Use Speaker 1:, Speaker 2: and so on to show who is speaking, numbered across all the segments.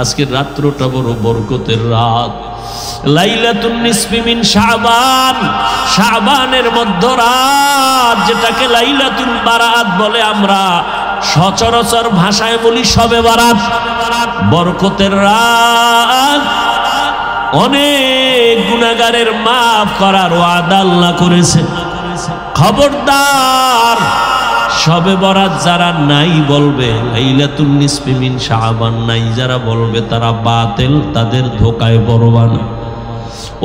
Speaker 1: আজকের রাত্রটা বড় বরকতের রাত, লাইলাতুন নিসফি মিন শাবান, শাবানের মধ্যরাত, যেটাকে লাইলাতুল বারাত বলে, আমরা সচরাচর ভাষায় বলি শবে বারাত। বরকতের রাত, অনেক গুনাহগারের মাফ করার ওয়াদা আল্লাহ করেছে। খবরদার, শবে বরাত যারা নাই বলবে, লাইলাতুন নিসফি মিন শাবান নাই যারা বলবে, তারা বাতিল, তাদের ধোকায় পড়বা না।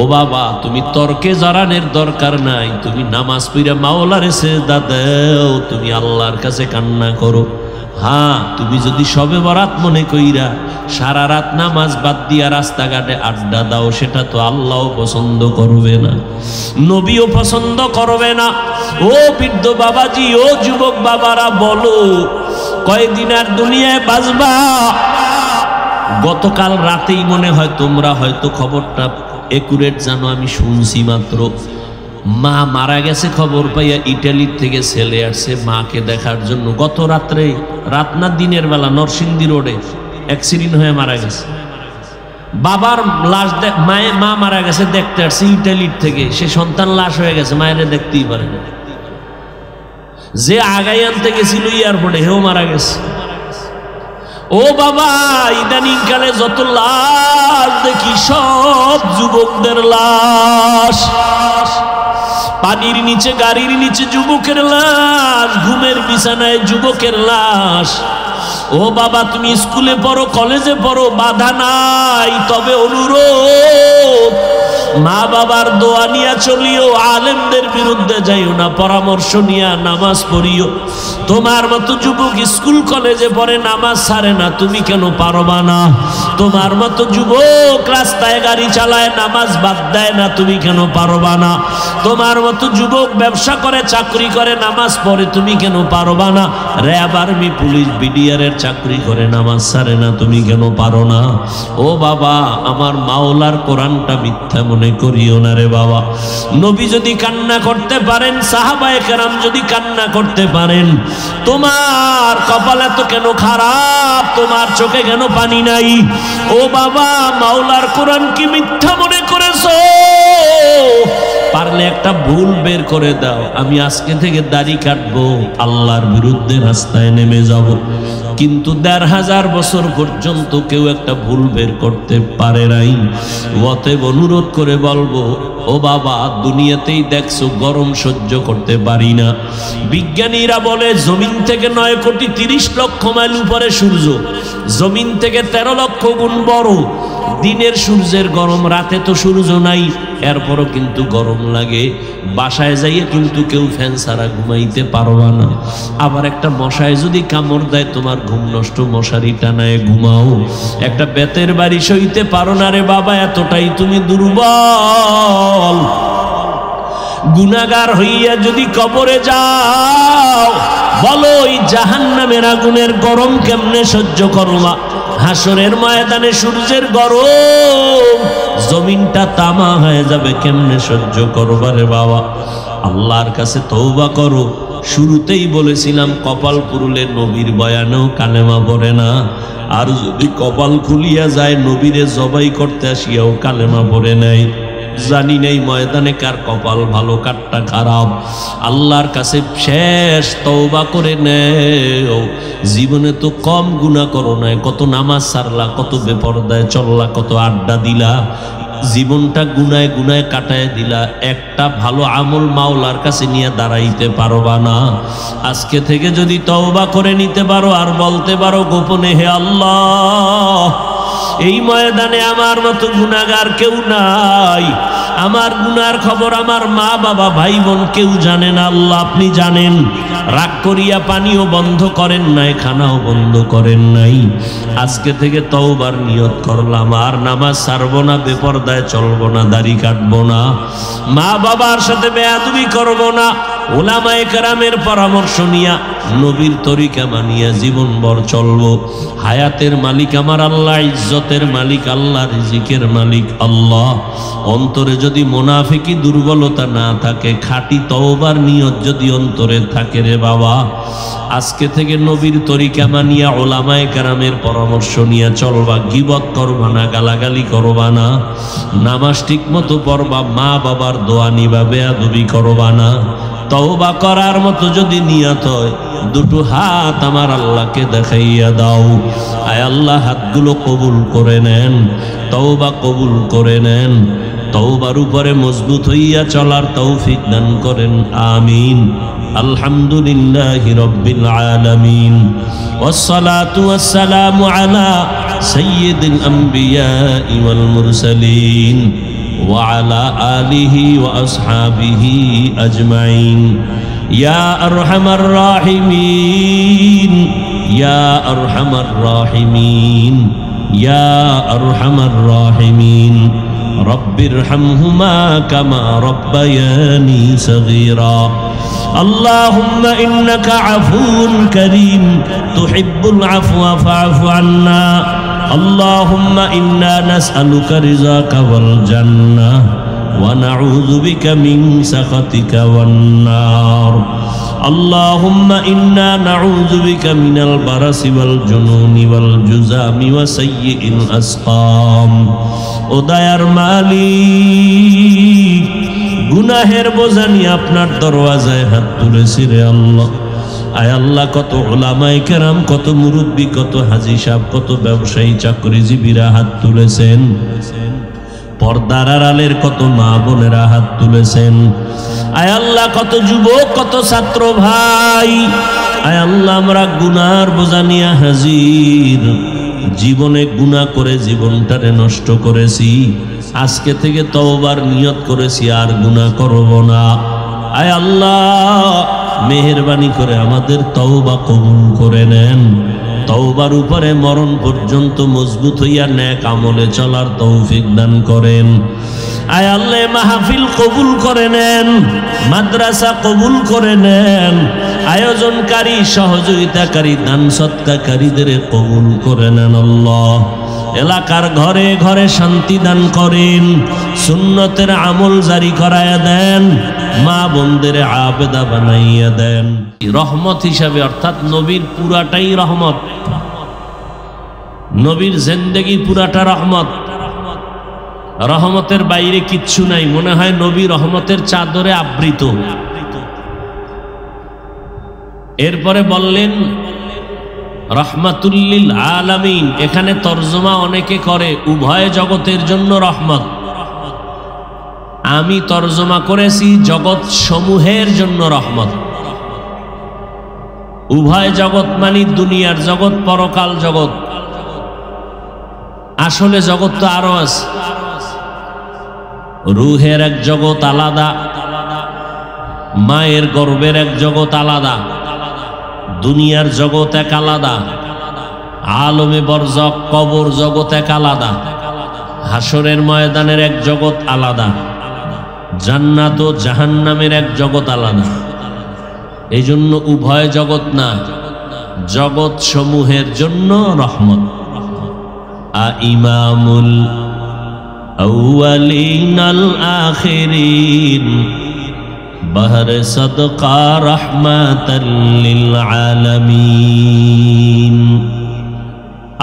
Speaker 1: ও বাবা, তুমি তর্কে জড়ানোর দরকার নাই, তুমি নামাজ পড়ে মাওলারে সিজদা দাও, তুমি আল্লাহর কাছে কান্না করো। হ্যাঁ, তুমি যদি শবে বরাত মনে কইরা সারা রাত নামাজ বাদ দিয়া রাস্তাঘাটে আড্ডা দাও, সেটা তো আল্লাহও পছন্দ করবে না, নবীও পছন্দ করবে না। ও বৃদ্ধ বাবাজি, ও যুবক বাবারা, বলো কয়দিন আর দুনিয়ায় বাঁচবা? গতকাল রাতেই মনে হয় তোমরা হয়তো খবরটা একুরেট জানো, আমি শুনছি মাত্র, মা মারা গেছে খবর পাইয়া ইটালির থেকে ছেলে আসছে মাকে দেখার জন্য। গত রাত্রে, রাত না দিনের বেলা, নরসিংদী রোডে অ্যাক্সিডেন্ট হয়ে মারা গেছে। বাবার লাশ, মা মারা গেছে দেখতে আসছে ইটালির থেকে, সে সন্তান লাশ হয়ে গেছে, মায়ের দেখতেই পারে না। যে আগাই আনতে গেছিল এয়ারপোর্টে, হেও মারা গেছে। ও বাবা, ইদানিং কালে যত লাশ দেখি সব যুবকদের লাশ, পানির নিচে, গাড়ির নিচে যুবকের লাশ, ঘুমের বিছানায় যুবকের লাশ। ও বাবা, তুমি স্কুলে পড়ো, কলেজে পড়ো, বাধা নাই, তবে অনুরোধ, মা বাবার দোয়া নিয়া চলিও, আলেমদের বিরুদ্ধে যাইও না, পরামর্শ নিয়া নামাজ পড়িও। তোমার মতো যুবক স্কুল কলেজে পড়ে, নামাজ ছাড়ে না, তুমি কেন পারবা না? তোমার মতো যুবক রাস্তায় গাড়ি চালায়, নামাজ বাদ দেয় না, তুমি কেন পারবা না? তোমার মতো যুবক ব্যবসা করে, চাকরি করে, নামাজ পড়ে, তুমি কেন পারবা না? র্যাব, আর্মি, পুলিশ, বিডিআরের চাকরি করে, নামাজ ছাড়ে না, তুমি কেন পারো না? ও বাবা, আমার মাওলার কোরআনটা মিথ্যা মনে করিও না রে বাবা। নবী যদি কান্না করতে পারেন, সাহাবায়ে কেরাম যদি কান্না করতে পারেন, তোমার কপাল এত কেন খারাপ? তোমার চোখে কেন পানি নাই? ও বাবা, মাওলার কোরআন কি মিথ্যা মনে করেছো? পারলে একটা ভুল বের করে দাও, আমি আজকে থেকে দাড়ি কাটবো, আল্লাহর বিরুদ্ধে রাস্তায় নেমে যাব। কিন্তু ১৫০০ বছর পর্যন্ত কেউ একটা ভুল বের করতে পারে নাই। অতএব অনুরোধ করে বলবো, ও বাবা, দুনিয়াতেই দেখছো গরম সহ্য করতে পারি না। বিজ্ঞানীরা বলে জমিন থেকে ৯,৩০,০০,০০০ মাইল উপরে সূর্য, জমিন থেকে ১৩ লক্ষ গুণ বড়। দিনের সূর্যের গরম, রাতে তো সূর্য নাই, এরপরও কিন্তু গরম লাগে। বাসায় যাইয়ে কিন্তু কেউ ফ্যান ছাড়া ঘুমাইতে পারবা না। আবার একটা মশায় যদি কামড় দেয়, তোমার ঘুম নষ্ট, মশারি টানায় ঘুমাও। একটা বেতের বাড়ি সইতে পারো না রে বাবা, এতটাই তুমি দুর্বল। গুনাহগার হইয়া যদি কবরে যাও, বলো এই জাহান্নামের আগুনের গরম কেমনে সহ্য করবা? হাসরের ময়দানে সূর্যের গরম, জমিনটা তামা হয়ে যাবে, কেমনে সহ্য করবা রে বাবা? আল্লাহর কাছে তওবা করো। শুরুতেই বলেছিলাম, কপাল পুরুলে নবীর বয়ানেও কালেমা পড়ে না, আর যদি কপাল খুলিয়া যায়, নবীরে জবাই করতে আসিয়াও কালেমা পড়ে নাই। জানি নাই ময়দানে কার কপাল ভালো, কারটা খারাপ। আল্লাহর কাছে শেষ তওবা করে নেও। জীবনে তো কম গুনাহ করো নাই, কত নামাজ ছাড়লা, কত বেপরদায় চললা, কত আড্ডা দিলা, জীবনটা গুনায় গুনায় কাটায় দিলা। একটা ভালো আমল মাওলার কাছে নিয়ে দাঁড়াইতে পারবা না। আজকে থেকে যদি তওবা করে নিতে পারো, আর বলতে পারো গোপনে, হে আল্লাহ, এই ময়দানে আমার মতো গুনাহগার কেউ নাই, আমার গুনার খবর আমার মা বাবা ভাই বোন কেউ জানে না, আল্লাহ আপনি জানেন। রাগ করিয়া পানিও বন্ধ করেন নাই, খানাও বন্ধ করেন নাই। আজকে থেকে তওবার নিয়ত করলাম, আর নামাজ ছাড়বো না, বেপরদায় চলবো না, দাড়ি কাটবো না, মা বাবার সাথে বেয়াদবি করবো না। উলামায়ে কেরামের পরামর্শ নিয়া নবীর তরিকা মানিয়া জীবনভর চলবো। হায়াতের মালিক আমার আল্লাহ, ইজ্জতের মালিক আল্লাহ, রিজিকের মালিক আল্লাহ। অন্তরে যদি মুনাফিকি দুর্বলতা না থাকে, খাঁটি তওবার নিয়ত যদি অন্তরে থাকে রে বাবা, আজকে থেকে নবীর তরিকা মানিয়া উলামায়ে কেরামের পরামর্শ নিয়ে চলবা। গীবত করবা না, গালাগালি করবা না, নামাজ ঠিক মতো পড়বা, মা বাবার দোয়া নিবা, বেয়াদবি করবা না। তওবা করার মতো যদি নিয়ত হয়, দুটো হাত আমার আল্লাহকে দেখাইয়া দাও। আয় আল্লাহ, হাতগুলো কবুল করে নেন, তওবা কবুল করে নেন। তওবার উপরে মজবুত হইয়া চলার তৌফিক দান করেন, আমিন। আলহামদুলিল্লাহি রাব্বিল আলামিন, ওয়াসসালাতু ওয়াসসালামু আলা সাইয়্যিদিল আমবিয়াই ওয়াল মুরসালিন ওয়া আলা আলিহি ওয়া আসহাবিহি আজমাইন। ইয়া আরহামার রাহিমিন, ইয়া আরহামার রাহিমিন, ইয়া আরহামার রাহিমিন। রব্বিরহামহুমা কামা রব্বায়ানি সগীরা। আল্লাহুম্মা ইন্নাকা আফুউন কারীম তুহিব্বুল আফওয়া ফা'ফু আন্না। আল্লাহুম্মা ইন্না নাসআলুকা রিযাকা ওয়াল জান্নাহ ওয়া নাউযু বিকা মিন সাখাতিকা ওয়ান নার। আল্লাহুম্মা ইন্না নাউযু বিকা মিনাল বারাসি ওয়াল জুনুনি ওয়াল জুযামি ওয়া সাইয়্যিল আসকাম। ও দয়ার মালিক, গুনাহের বোঝা নিয়ে আপনার দরওয়াজায় হাত তুলেছি রে আল্লাহ। আয় আল্লাহ, কত উলামায়ে কেরাম, কত মুরব্বী, কত হাজী সাহেব, কত ব্যবসায়ী চাকরিজীবীরা হাত তুলেছেন। পর্দার আড়ালের কত মা বোনেরা হাত তুলেছেন। আয় আল্লাহ, কত যুবক, কত ছাত্র ভাই। আয় আল্লাহ, আমরা গুনার বোঝা নিয়ে হাজির। জীবনে গুনাহ করে জীবনটারে নষ্ট করেছি। আজকে থেকে তওবার নিয়ত করেছি, আর গুনাহ করব না। আয় আল্লাহ, মেহেরবানি করে আমাদের তওবা কবুল করে নেন। তওবার উপরে মরণ পর্যন্ত মজবুত হইয়া নেক আমলে চলার তৌফিক দান করেন। আয় আল্লাহ, মাহফিল কবুল করে নেন, মাদ্রাসা কবুল করে নেন, আয়োজনকারী, সহযোগিতাকারী, দান সৎকারীদের কবুল করে নেন আল্লাহ। এলাকার ঘরে ঘরে শান্তি দান করেন, সুন্নতের আমল জারি করায়া দেন, মা বোনদের আবেদা বানাইয়া দেন। রহমত হিসাবে, অর্থাৎ নবীর পুরাটাই রহমত, নবীর জিন্দেগি পুরাটা রহমত। রহমতের বাইরে কিচ্ছু নাই। মনে হয় নবী রহমতের চাদরে আবৃত। এরপরে বললেন রহমাতুল লিল আলামিন। এখানে তরজমা অনেকে করে উভয় জগতের জন্য রহমত। আমি তরজমা করেছি জগৎ সমূহের জন্য রহমত। উভয় জগৎ মানে দুনিয়ার জগৎ, পরকাল জগৎ। আসলে জগৎ তো আরো আছে। রুহের এক জগৎ আলাদা, মায়ের গর্ভের এক জগৎ আলাদা, দুনিয়ার জগৎ এক আলাদা, আলমে বরজখ কবর জগৎ এক আলাদা, হাসরের ময়দানের এক জগৎ আলাদা, জান্নাত ও জাহান্নামের এক জগৎ আলাদা। এই জন্য উভয় জগৎ না, জগৎ সমূহের জন্য রহমত। ইমামুল আউয়ালিন আল আখিরিন বহর সদকা রহমাতাল লিল আলামিন।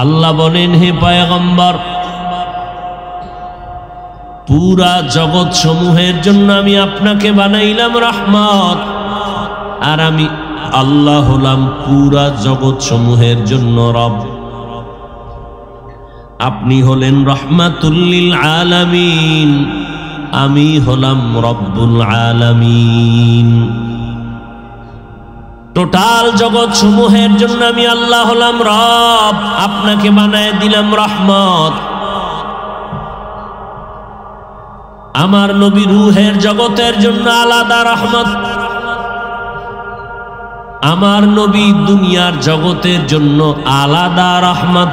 Speaker 1: আল্লাহ বলেন, হে পয়গম্বর, পুরা জগৎ সমূহের জন্য আমি আপনাকে বানাইলাম রহমত। আর আমি আল্লাহ হলাম পুরা জগৎ সমূহের জন্য রব। আপনি হলেন রহমাতুল লিল আলামিন, আমি হলাম রব্বুল আলামিন। টোটাল জগৎ সমূহের জন্য আমি আল্লাহ হলাম রব, আপনাকে বানায় দিলাম রহমত। আমার নবী রূহের জগতের জন্য আলাদা রহমত, আমার নবী দুনিয়ার জগতের জন্য আলাদা রহমত,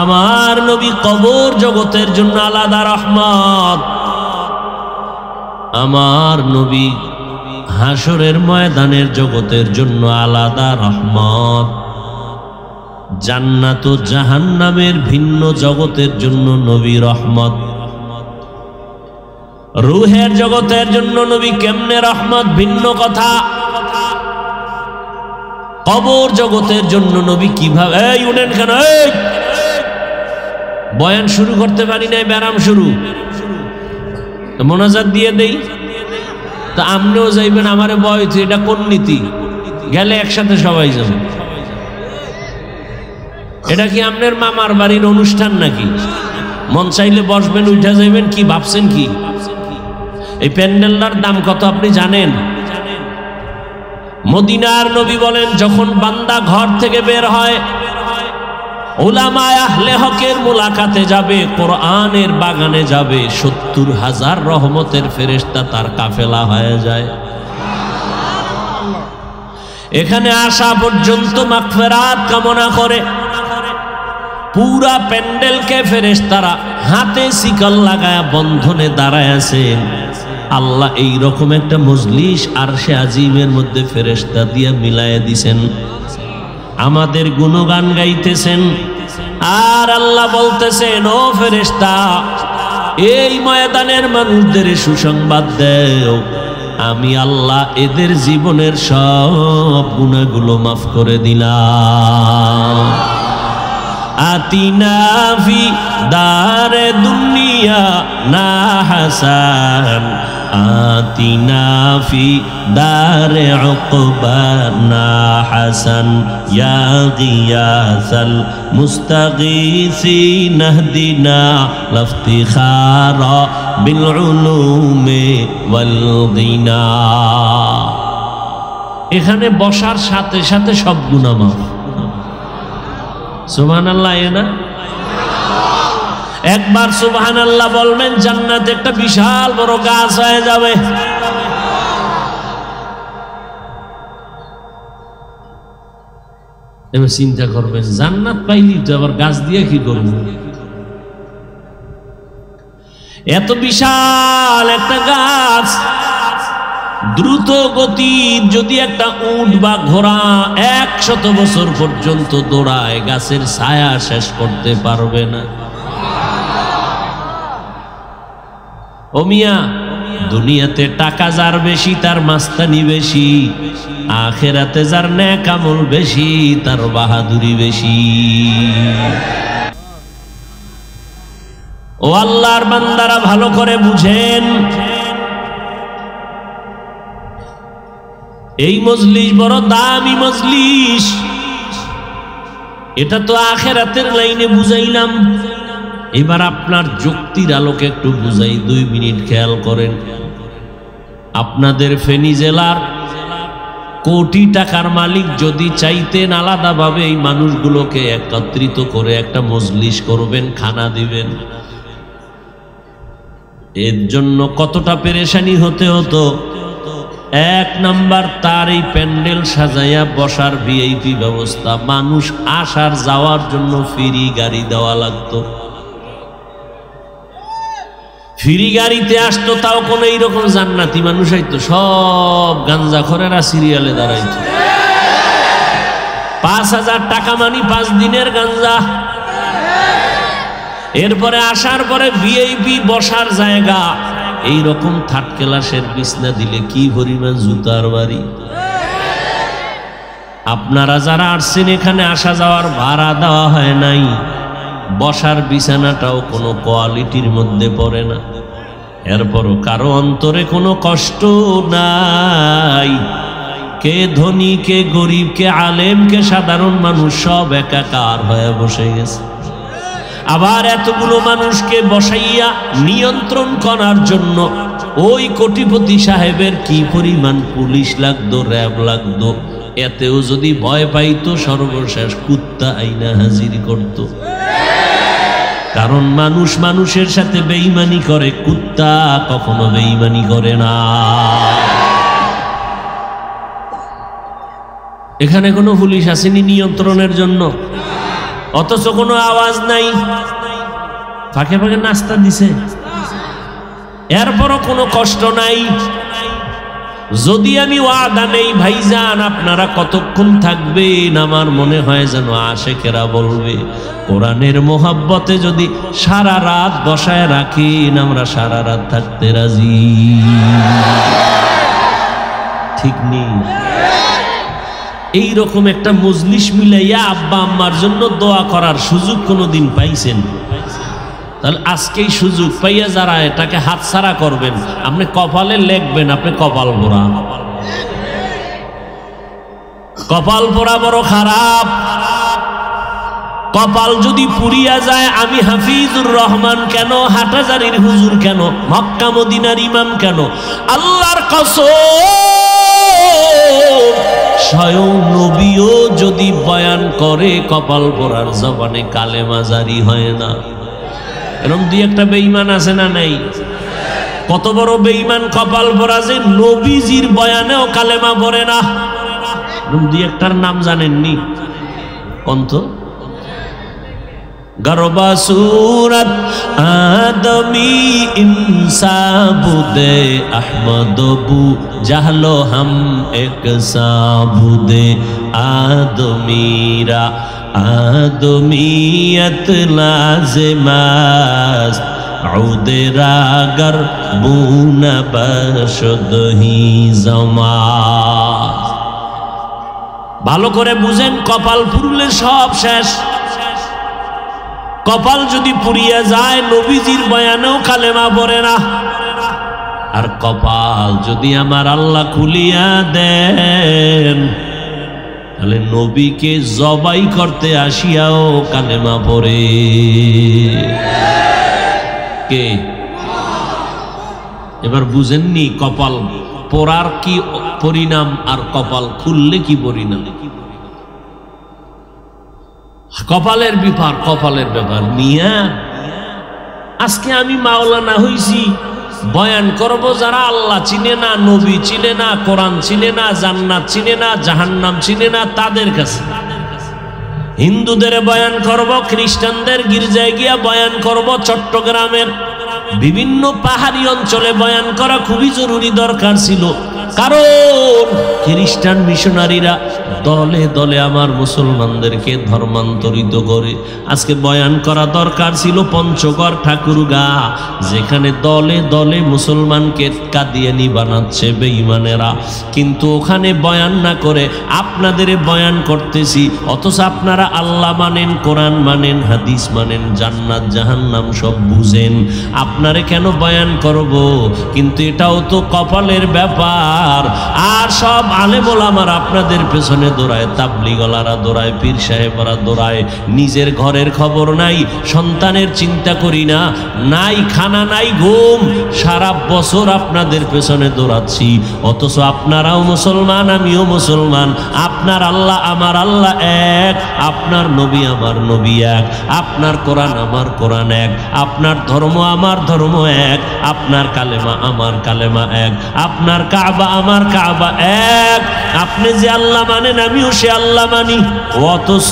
Speaker 1: আমার নবী কবর জগতের জন্য আলাদা রহমত, আমার নবী হাসরের ময়দানের জগতের জন্য আলাদা রহমত, জান্নাত ও জাহান্নামের ভিন্ন জগতের জন্য নবী রহমত। রূহের জগতের জন্য নবী কেমনে রহমত ভিন্ন কথা, কবর জগতের জন্য নবী কিভাবে, এই উঠেন কেন, এই বয়ান শুরু করতে পারি নাই, ব্যারাম শুরু, মোনাজাত দিয়ে দেই। তা আপনিও যাইবেন, আমারে বয়স, এটা কোন নীতি? গেলে একসাথে সবাই যাবে। এটা কি আপনার মামার বাড়ির অনুষ্ঠান নাকি? মন চাইলে বসবেন, উঠা যাইবেন, কি ভাবছেন কি? এই প্যান্ডেলটার দাম কত আপনি জানেন? মদিনার নবী বলেন, যখন বান্দা ঘর থেকে বের হয়, উলামায়ে আহলে হকের মুলাকাতে যাবে, কোরআনের বাগানে যাবে, ৭০,০০০ রহমতের ফেরেশতা তার কাফেলা হয়ে যায়। এখানে আসা পর্যন্ত মাগফিরাত কামনা করে পুরা প্যান্ডেলকে ফেরেশতারা হাতে শিকল লাগায়া বন্ধনে দাঁড়ায় আছেন। আল্লাহ এই রকম একটা মজলিস আরশে আজিমের মধ্যে ফেরেশতা দিয়া মিলায়ে দিছেন, আমাদের গুণগান গাইতেছেন। আর আল্লাহ বলতেছেন, ও ফেরেশতা, এই ময়দানের মানুষদের সুসংবাদ দেও, আমি আল্লাহ এদের জীবনের সব গুনাহগুলো মাফ করে দিলাম। আতিনা ফি দারে দুনিয়া না হাসান, আতিনা ফি দারে উকবা না হাসান, ইয়া গিয়াসাল মুস্তাগীসিন ইহদিনা লাফতিখারা বিল উলুমি ওয়াল গিনা। এখানে বসার সাথে সাথে সব গুনাহ মাফ। সুবহানাল্লাহ। না একবার সুবহানাল্লাহ বলবেন, জান্নাতে একটা বিশাল বড় গাছ হয়ে যাবে। এবার চিন্তা করবেন, জান্নাত পাইলি তো আবার গাছ দিয়ে কি করব? এত বিশাল একটা গাছ, দ্রুত গতির যদি একটা উট বা ঘোড়া ১০০ বছর পর্যন্ত দৌড়ায়, গাছের ছায়া শেষ করতে পারবে না। ও মিয়া, দুনিয়াতে টাকা যার বেশি তার মাস্তানি বেশি, আখেরাতে যার নেক আমল বেশি তার বাহাদুরি বেশি। ও আল্লাহর বান্দারা, ভালো করে বুঝেন, এই মজলিস বড় দামি মজলিস। এটা তো আখেরাতের লাইনে বুঝাইলাম, এবার আপনার যুক্তির আলোকে একটু বুঝাই, ২ মিনিট খেয়াল করেন। আপনাদের ফেনী জেলার কোটি টাকার মালিক যদি চাইতেন আলাদাভাবে এই মানুষগুলোকে একত্রিত করে একটা মজলিস করবেন, খানা দিবেন, এর জন্য কতটা পেরেশানি হতে হতো। ১ নাম্বার, তার এই প্যান্ডেল সাজাইয়া বসার ভিআইপি ব্যবস্থা, মানুষ আসার যাওয়ার জন্য ফ্রি গাড়ি দেওয়া লাগতো। ফ্রি গাড়িতে আসতো, তাও কোন এইরকম জান্নাতি মানুষ আইতো, সব গাঞ্জাখোরেরা সিরিয়ালে দাঁড়াইতো। ৫,০০০ টাকা মানি ৫ দিনের গাঞ্জা। এরপরে আসার পরে ভিআইপি বসার জায়গা, এই রকম থার্ড ক্লাসের বিছনা দিলে কি পরিমাণ জুতার বাড়ি। আপনারা যারা আসছেন, এখানে আসা যাওয়ার ভাড়া দেওয়া হয় নাই, বসার বিছানাটাও কোনো কোয়ালিটির মধ্যে পড়ে না। এরপরও কারো অন্তরে কোনো কষ্ট নাই। কে ধনী, কে গরিব, কে আলেম, কে সাধারণ মানুষ, সব একাকার হয়ে বসে গেছে। আবার এতগুলো মানুষকে বসাইয়া নিয়ন্ত্রণ করার জন্য ওই কোটিপতি সাহেবের কি পরিমাণ পুলিশ লাগতো, র্যাব লাগতো। এতেও যদি ভয় পাইতো, সর্বশেষ কুত্তা আইনা হাজির করত। কারণ মানুষ মানুষের সাথে বেঈমানি করে, কুত্তা কখনো বেঈমানি করে না। এখানে কোনো পুলিশ আসেনি নিয়ন্ত্রণের জন্য, অথচ কোনো আওয়াজ নাই। ফাঁকে ফাঁকে নাস্তা দিছে, এরপরও কোনো কষ্ট নাই। যদি আমি ওয়াদা নেই ভাইজান আপনারা কতক্ষণ থাকবেন, আমার মনে হয় যেন আশেকেরা বলবে কোরআনের মোহাব্বতে যদি সারা রাত বসায় রাখেন আমরা সারা রাত থাকতে রাজি। ঠিক নেই? এইরকম একটা মজলিস মিলাইয়া আব্বা আম্মার জন্য দোয়া করার সুযোগ কোনোদিন পাইছেন? তাহলে আজকেই সুযোগ পাইয়া যারা এটাকে হাতছাড়া করবেন, আপনি কপালে লেখবেন আপনি কপাল পোড়া। কপাল পোড়া বড় খারাপ। কপাল যদি পুড়িয়া যায়, আমি হাফিজুর রহমান কেন, হাটাজারির হুজুর কেন, মক্কা মদিনার ইমাম কেন, আল্লাহর কসম স্বয়ং নবীও যদি বয়ান করে কপাল পোড়ার জবানে কালেমা জারি হয় না। এরকম দুই একটা বেঈমান আছে না নাই? কত বড় বেঈমান কপাল পোড়া যে নবীজির বয়ানেও কালেমা পড়ে না। এরকম দুই একটার নাম জানেননি? কন্ত গরবা সুরত আদমি ইনসাবুদে আহমদবু জাহলো হাম এক সাবুদে আদমিরা আদমিয়ত লাজমাস উদেরাগর বুনা বশদহি জমা। ভালো করে বুঝেন, কপাল পুরলে সব শেষ। কপাল যদি পুড়িয়া যায় নবীজির বয়ানেও কালেমা পড়ে না। আর কপাল যদি আমার আল্লাহ খুলিয়া দেন তাহলে নবীকে জবাই করতে আসিয়াও কালেমা পড়ে। কে? এবার বুঝেননি কপাল পোড়ার কি পরিণাম আর কপাল খুললে কি পরিণাম? কপালের ব্যাপার, কপালের ব্যাপার মিয়া। আজকে আমি মাওলানা হইছি, বয়ান করব যারা আল্লাহ চিনে না, নবী চিনে না, কোরআন চিনে না, জান্নাত চিনে না, জাহান্নাম চিনে না, তাদের কাছে। হিন্দুদের বয়ান করব, খ্রিস্টানদের গির্জায় গিয়া বয়ান করব, চট্টগ্রামের বিভিন্ন পাহাড়ি অঞ্চলে বয়ান করা খুবই জরুরি দরকার ছিল। কারণ খ্রিস্টান মিশনারিরা দলে দলে আমার মুসলমানদেরকে ধর্মান্তরিত করে। আজকে বয়ান করা দরকার ছিল পঞ্চগড় ঠাকুরগা, যেখানে দলে দলে মুসলমানকে কাদিয়ানি বানাচ্ছে বেঈমানেরা। কিন্তু ওখানে বয়ান না করে আপনাদের বয়ান করতেছি, অথচ আপনারা আল্লাহ মানেন, কোরআন মানেন, হাদিস মানেন, জান্নাত জাহান্নাম সব বুঝেন। আপনারে কেন বয়ান করব? কিন্তু এটাও তো কপালের ব্যাপার। আর সব আলেম ওলামারা আপনাদের পেছনে দৌড়ায়, তাবলিগলারা দৌড়ায়, পীর সাহেবরা দৌড়ায়। নিজের ঘরের খবর নাই, সন্তানের চিন্তা করি না, নাই খানা নাই ঘুম, সারা বছর আপনাদের পেছনে দৌড়াচ্ছি। অথচ আপনারাও মুসলমান, আমিও মুসলমান। আপনার আল্লাহ আমার আল্লাহ এক, আপনার নবী আমার নবী এক, আপনার কোরআন আমার কোরআন এক, আপনার ধর্ম আমার ধর্ম এক, আপনার কালেমা আমার কালেমা এক, আপনার কাবা আমার কাবা এক। আপনি যে আল্লাহ মানেন আমিও সে আল্লাহ মানি। অথচ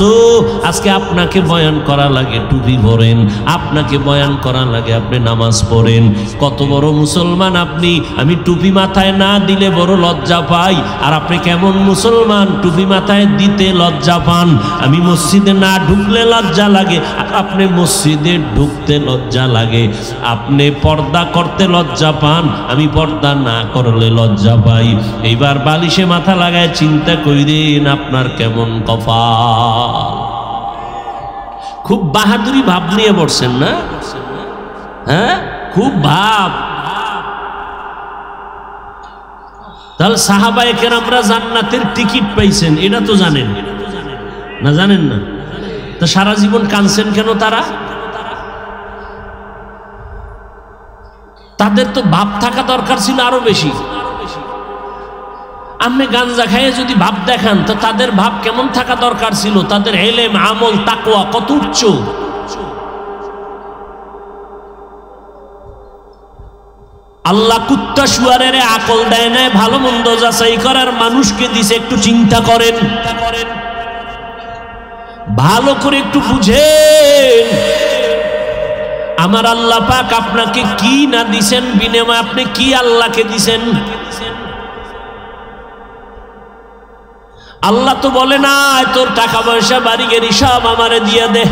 Speaker 1: আজকে আপনাকে বয়ান করা লাগে টুপি পরেন, আপনাকে বয়ান করা লাগে আপনি নামাজ পড়েন। কত বড় মুসলমান আপনি! আমি টুপি মাথায় না দিলে বড় লজ্জা পাই। আর আপনি কেমন মুসলমান, টুপি মাথায় দিতে লজ্জা পান? আমি মসজিদে না ঢুকলে লজ্জা লাগে, আর আপনি মসজিদে ঢুকতে লজ্জা লাগে। আপনি পর্দা করতে লজ্জা পান, আমি পর্দা না করলে লজ্জা পাই। এইবার বালিশে মাথা লাগায় চিন্তা কইরেন আপনার কেমন কপাল। খুব বাহাদুরি ভাব নিয়ে বসছেন না? হ্যাঁ, খুব ভাব। তাহলে সাহাবায়ে কেরামরা জান্নাতের টিকিট পাইছেন, এটা তো জানেন না? জানেন না? তো সারা জীবন কাঁদছেন কেন তারা? তাদের তো ভাব থাকা দরকার ছিল আরো বেশি। আপনি গাঞ্জা খাইয়ে যদি ভাব দেখান তো তাদের ভাব কেমন থাকা দরকার ছিল? তাদের ইলম, আমল, তাকওয়া কত উচ্চ। আল্লাহ কুত্তা শুয়ারের আকল দেয় না, ভালো মন্দ যাচাই করার মানুষকে দিছে। একটু চিন্তা করেন, ভালো করে একটু বুঝেন। আমার আল্লাহ পাক আপনাকে কি না দিছেন, বিনিময়ে আপনি কি আল্লাহকে দিছেন? আল্লাহ তো বলে না তোর টাকা পয়সা বাড়ি গাড়ি সব আমারে দিয়ে দে।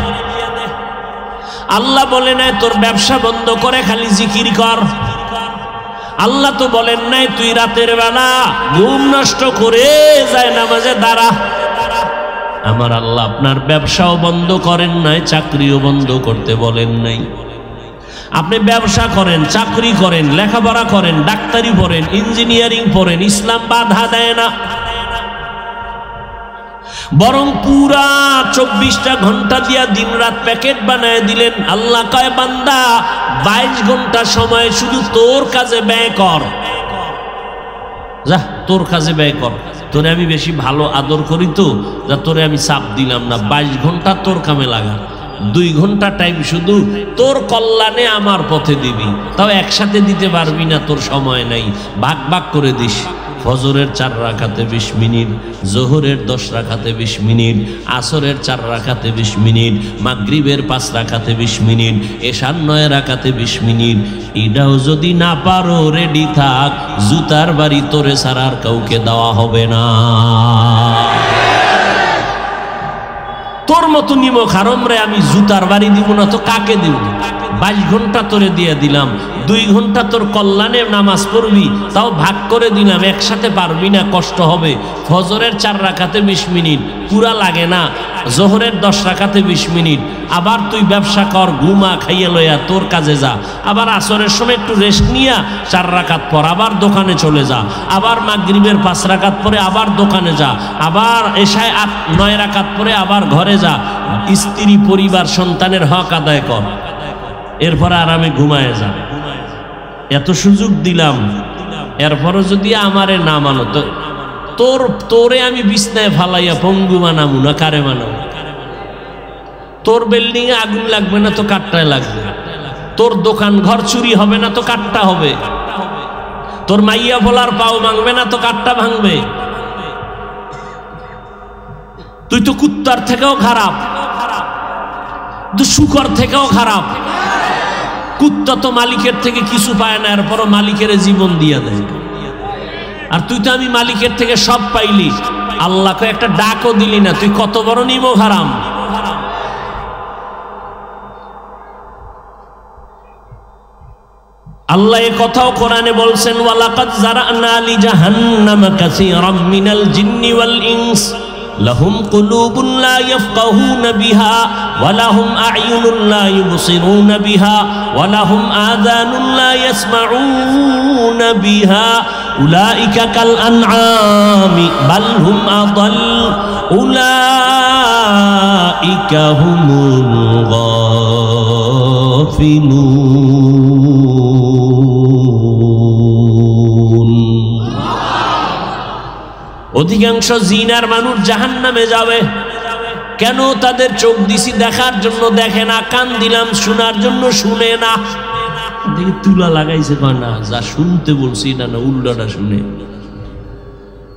Speaker 1: আল্লাহ বলে নাই তোর ব্যবসা বন্ধ করে খালি জিকির কর। আল্লাহ তো বলেন নাই তুই রাতের বেলা ঘুম নষ্ট করে যায় নামাজে দাঁড়া। আমার আল্লাহ আপনার ব্যবসাও বন্ধ করেন নাই, চাকরিও বন্ধ করতে বলেন নাই। আপনি ব্যবসা করেন, চাকরি করেন, লেখাপড়া করেন, ডাক্তারি পড়েন, ইঞ্জিনিয়ারিং পড়েন, ইসলাম বাধা দেয় না। বরং পুরা 24টা ঘন্টা দিয়া দিন রাত প্যাকেট বানায় দিলেন। আল্লাহ কয় বান্দা 22 ঘন্টা সময় শুধু তোর কাজে ব্যয় কর, যা তোর কাজে ব্যয় কর। তোরে আমি বেশি ভালো আদর করি তো যা তোরে আমি চাপ দিলাম না, 22 ঘন্টা তোর কামে লাগা, 2 ঘন্টা টাইম শুধু তোর কল্যাণে আমার পথে দিবি। তাও একসাথে দিতে পারবি না, তোর সময় নাই, ভাগ ভাগ করে দিস। ফজরের 4 রাকাতে 20 মিনিট, জোহরের 10 রাকাতে 20 মিনিট, আসরের 4 রাকাতে 20 মিনিট, মাগরিবের 5 রাকাতে 20 মিনিট, এশার 9 রাকাতে 20 মিনিট। এটাও যদি না পারো রেডি থাক, জুতার বাড়ি তোরে সারার কাউকে দেওয়া হবে না। তোর মতো নিমক হারাম রে আমি জুতার বাড়ি দিব না তো কাকে দিব? 22 ঘন্টা তোরে দিয়ে দিলাম, 2 ঘন্টা তোর কল্যাণে নামাজ পড়বি, তাও ভাগ করে দিলাম, একসাথে পারবি না, কষ্ট হবে। ফজরের 4 রাকাতে 20 মিনিট পুরা লাগে না, জোহরের 10 রাকাতে 20 মিনিট। আবার তুই ব্যবসা কর, ঘুমা, খাইয়ে লইয়া তোর কাজে যা। আবার আসরের সময় একটু রেস্ট নিয়া 4 রাকাত পর আবার দোকানে চলে যা। আবার মাগরিবের 5 রাকাত পরে আবার দোকানে যা। আবার এশায় 9 রাকাত পরে আবার ঘরে যা। স্ত্রী, পরিবার, সন্তানের হক আদায় কর, এরপর আরামে ঘুমায় যা। এত সুযোগ দিলাম, এরপরও যদি আমারে না মানো তো তোরে আমি বিছনায় ফালাইয়া পঙ্গু বানাবো না কারে বানাবো? তোর বিল্ডিং এ আগুন লাগবে না তো কাঠটায় লাগবে, তোর দোকান ঘর চুরি হবে না তো কাঠটা হবে, তোর মাইয়া ভোলার পাও ভাঙবে না তো কাঠটা ভাঙবে। তুই তো কুত্তার থেকেও খারাপ, তুই শুকর থেকেও খারাপ। কুত্তা তো মালিকের থেকে কিছু পায় না, এরপরও মালিকের জীবন দিয়ে দেয়। আর তুই তো আমি মালিকের থেকে সব পাইলি, আল্লাহকে একটা ডাকও দিলি না, তুই কত বড় নিমক হারাম। আল্লাহ এ কথাও কোরআনে বলছেন, ওয়ালাকাদ যারানা লিজাহান্নামা কাসীরাম মিনাল জিন্নি ওয়াল ইনস লাহুম কুলুবুন লা ইয়াফকাহুনা বিহা ওয়া লাহুম আ'য়ুনুন লা ইউবসিরুনা বিহা ওয়া লাহুম আযানুন লা ইয়াসমাউনা বিহা উলাইকা কাল আনআমি বাল হুম আদাল উলাইকা হুমুল গাফিলুন। অধিকাংশ জিনার মানুষ জাহান্নামে যাবে। কেন? তাদের চোখ দিছি দেখার জন্য দেখে না, কান দিলাম শোনার জন্য শুনে না। দেখি তুলা লাগাইছে না, যা শুনতে বলছি না না উল্টাটা শুনে।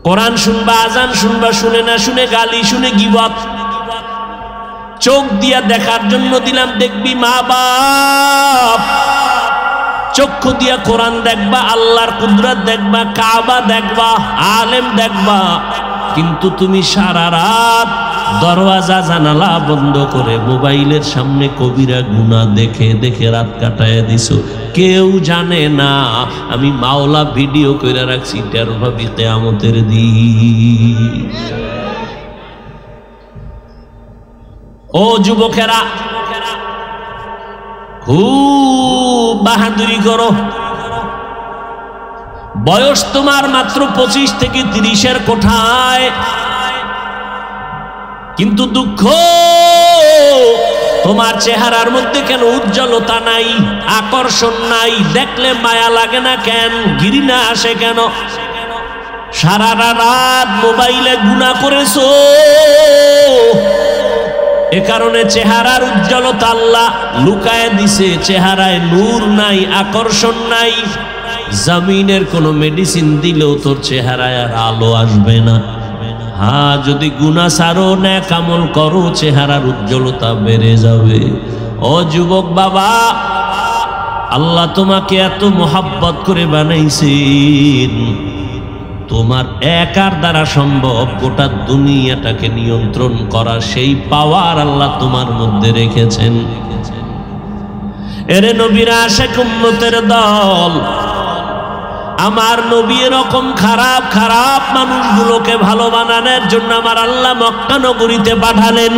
Speaker 1: কোরআন শুনবা, আজান শুনবা, শুনে না, শুনে গালি, শুনে গিবত। চোখ দিয়া দেখার জন্য দিলাম, দেখবি মা বাপ। চক্ষু দিয়া কোরআন দেখবা, আল্লাহর কুদরত দেখবা, কাবা দেখবা, আলেম দেখবা। কিন্তু তুমি সারা রাত দরওয়াজা জানালা বন্ধ করে মোবাইলের সামনে কবিরা গুনাহ দেখে দেখে রাত কাটায় দিছো। কেউ জানে না আমি মাওলা ভিডিও করে রাখছি, টের পাবি কিয়ামতের দিন। ও যুবকেরা, খুব বাহাদুরি করো। বয়স তোমার মাত্র 25 থেকে 30-এর কোঠায়, কিন্তু দুঃখ তোমার চেহারার মধ্যে কেন উজ্জ্বলতা নাই, আকর্ষণ নাই, দেখলে মায়া লাগে না কেন, ঘৃণা আসে কেন? সারা রাত মোবাইলে গুনাহ করেছো, এ কারণে চেহারার উজ্জ্বলতা আল্লাহ লুকায় দিছে। চেহারায় নূর নাই, আকর্ষণ নাই। জমিনের কোনো মেডিসিন দিলেও তোর চেহারায় আর আলো আসবে না। হ্যাঁ, যদি গুনাহ ছাড়ো, নেক আমল করো, চেহারার উজ্জ্বলতা বেড়ে যাবে। ও যুবক বাবা, আল্লাহ তোমাকে এত মোহাব্বত করে বানাইছেন, তোমার একার দ্বারা সম্ভব গোটা দুনিয়াটাকে নিয়ন্ত্রণ করা, সেই পাওয়ার আল্লাহ তোমার মধ্যে রেখেছেন। এরে নবীর আশিক উম্মতের দল, আমার নবী এরকম খারাপ খারাপ মানুষগুলোকে ভালো বানানোর জন্য আমার আল্লাহ মক্কা নগরীতে পাঠালেন।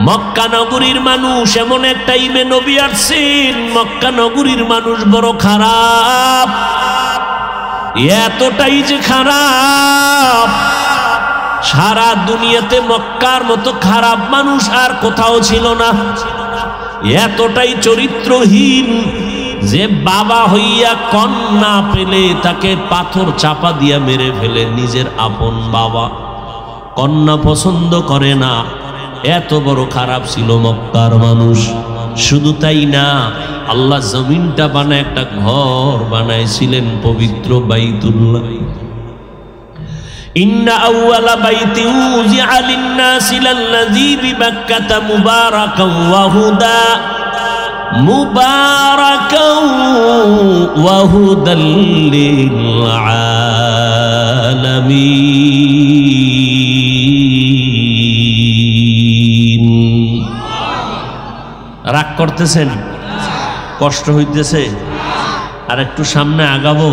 Speaker 1: মক্কা নগরীর মানুষ এমন একটা টাইমে নবী আসছেন, মক্কা নগরীর মানুষ বড় খারাপ, এতটাই যে খারাপ, সারা দুনিয়াতে মক্কার মতো খারাপ মানুষ আর কোথাও ছিল না। এতটাই চরিত্রহীন যে বাবা হইয়া কন্যা পেলে তাকে পাথর চাপা দিয়া মেরে ফেলে, নিজের আপন বাবা, কন্যা পছন্দ করে না, এত বড় খারাপ ছিল মক্কার মানুষ। শুধু তাই না, আল্লাহ জমিনটা বানায় একটা ঘর বানাইছিলেন পবিত্র বাইতুল্লাহ। ইন্না আউয়ালা বাইতিন উযিআ লিন-নাসি লাল্লাযী বিবাক্কাতা মুবারাকান ওয়া হুদা ওয়া হুদাল লিল আলামিন। রাগ করতেছেন? কষ্ট হইতেছে? আর একটু সামনে আগাবো?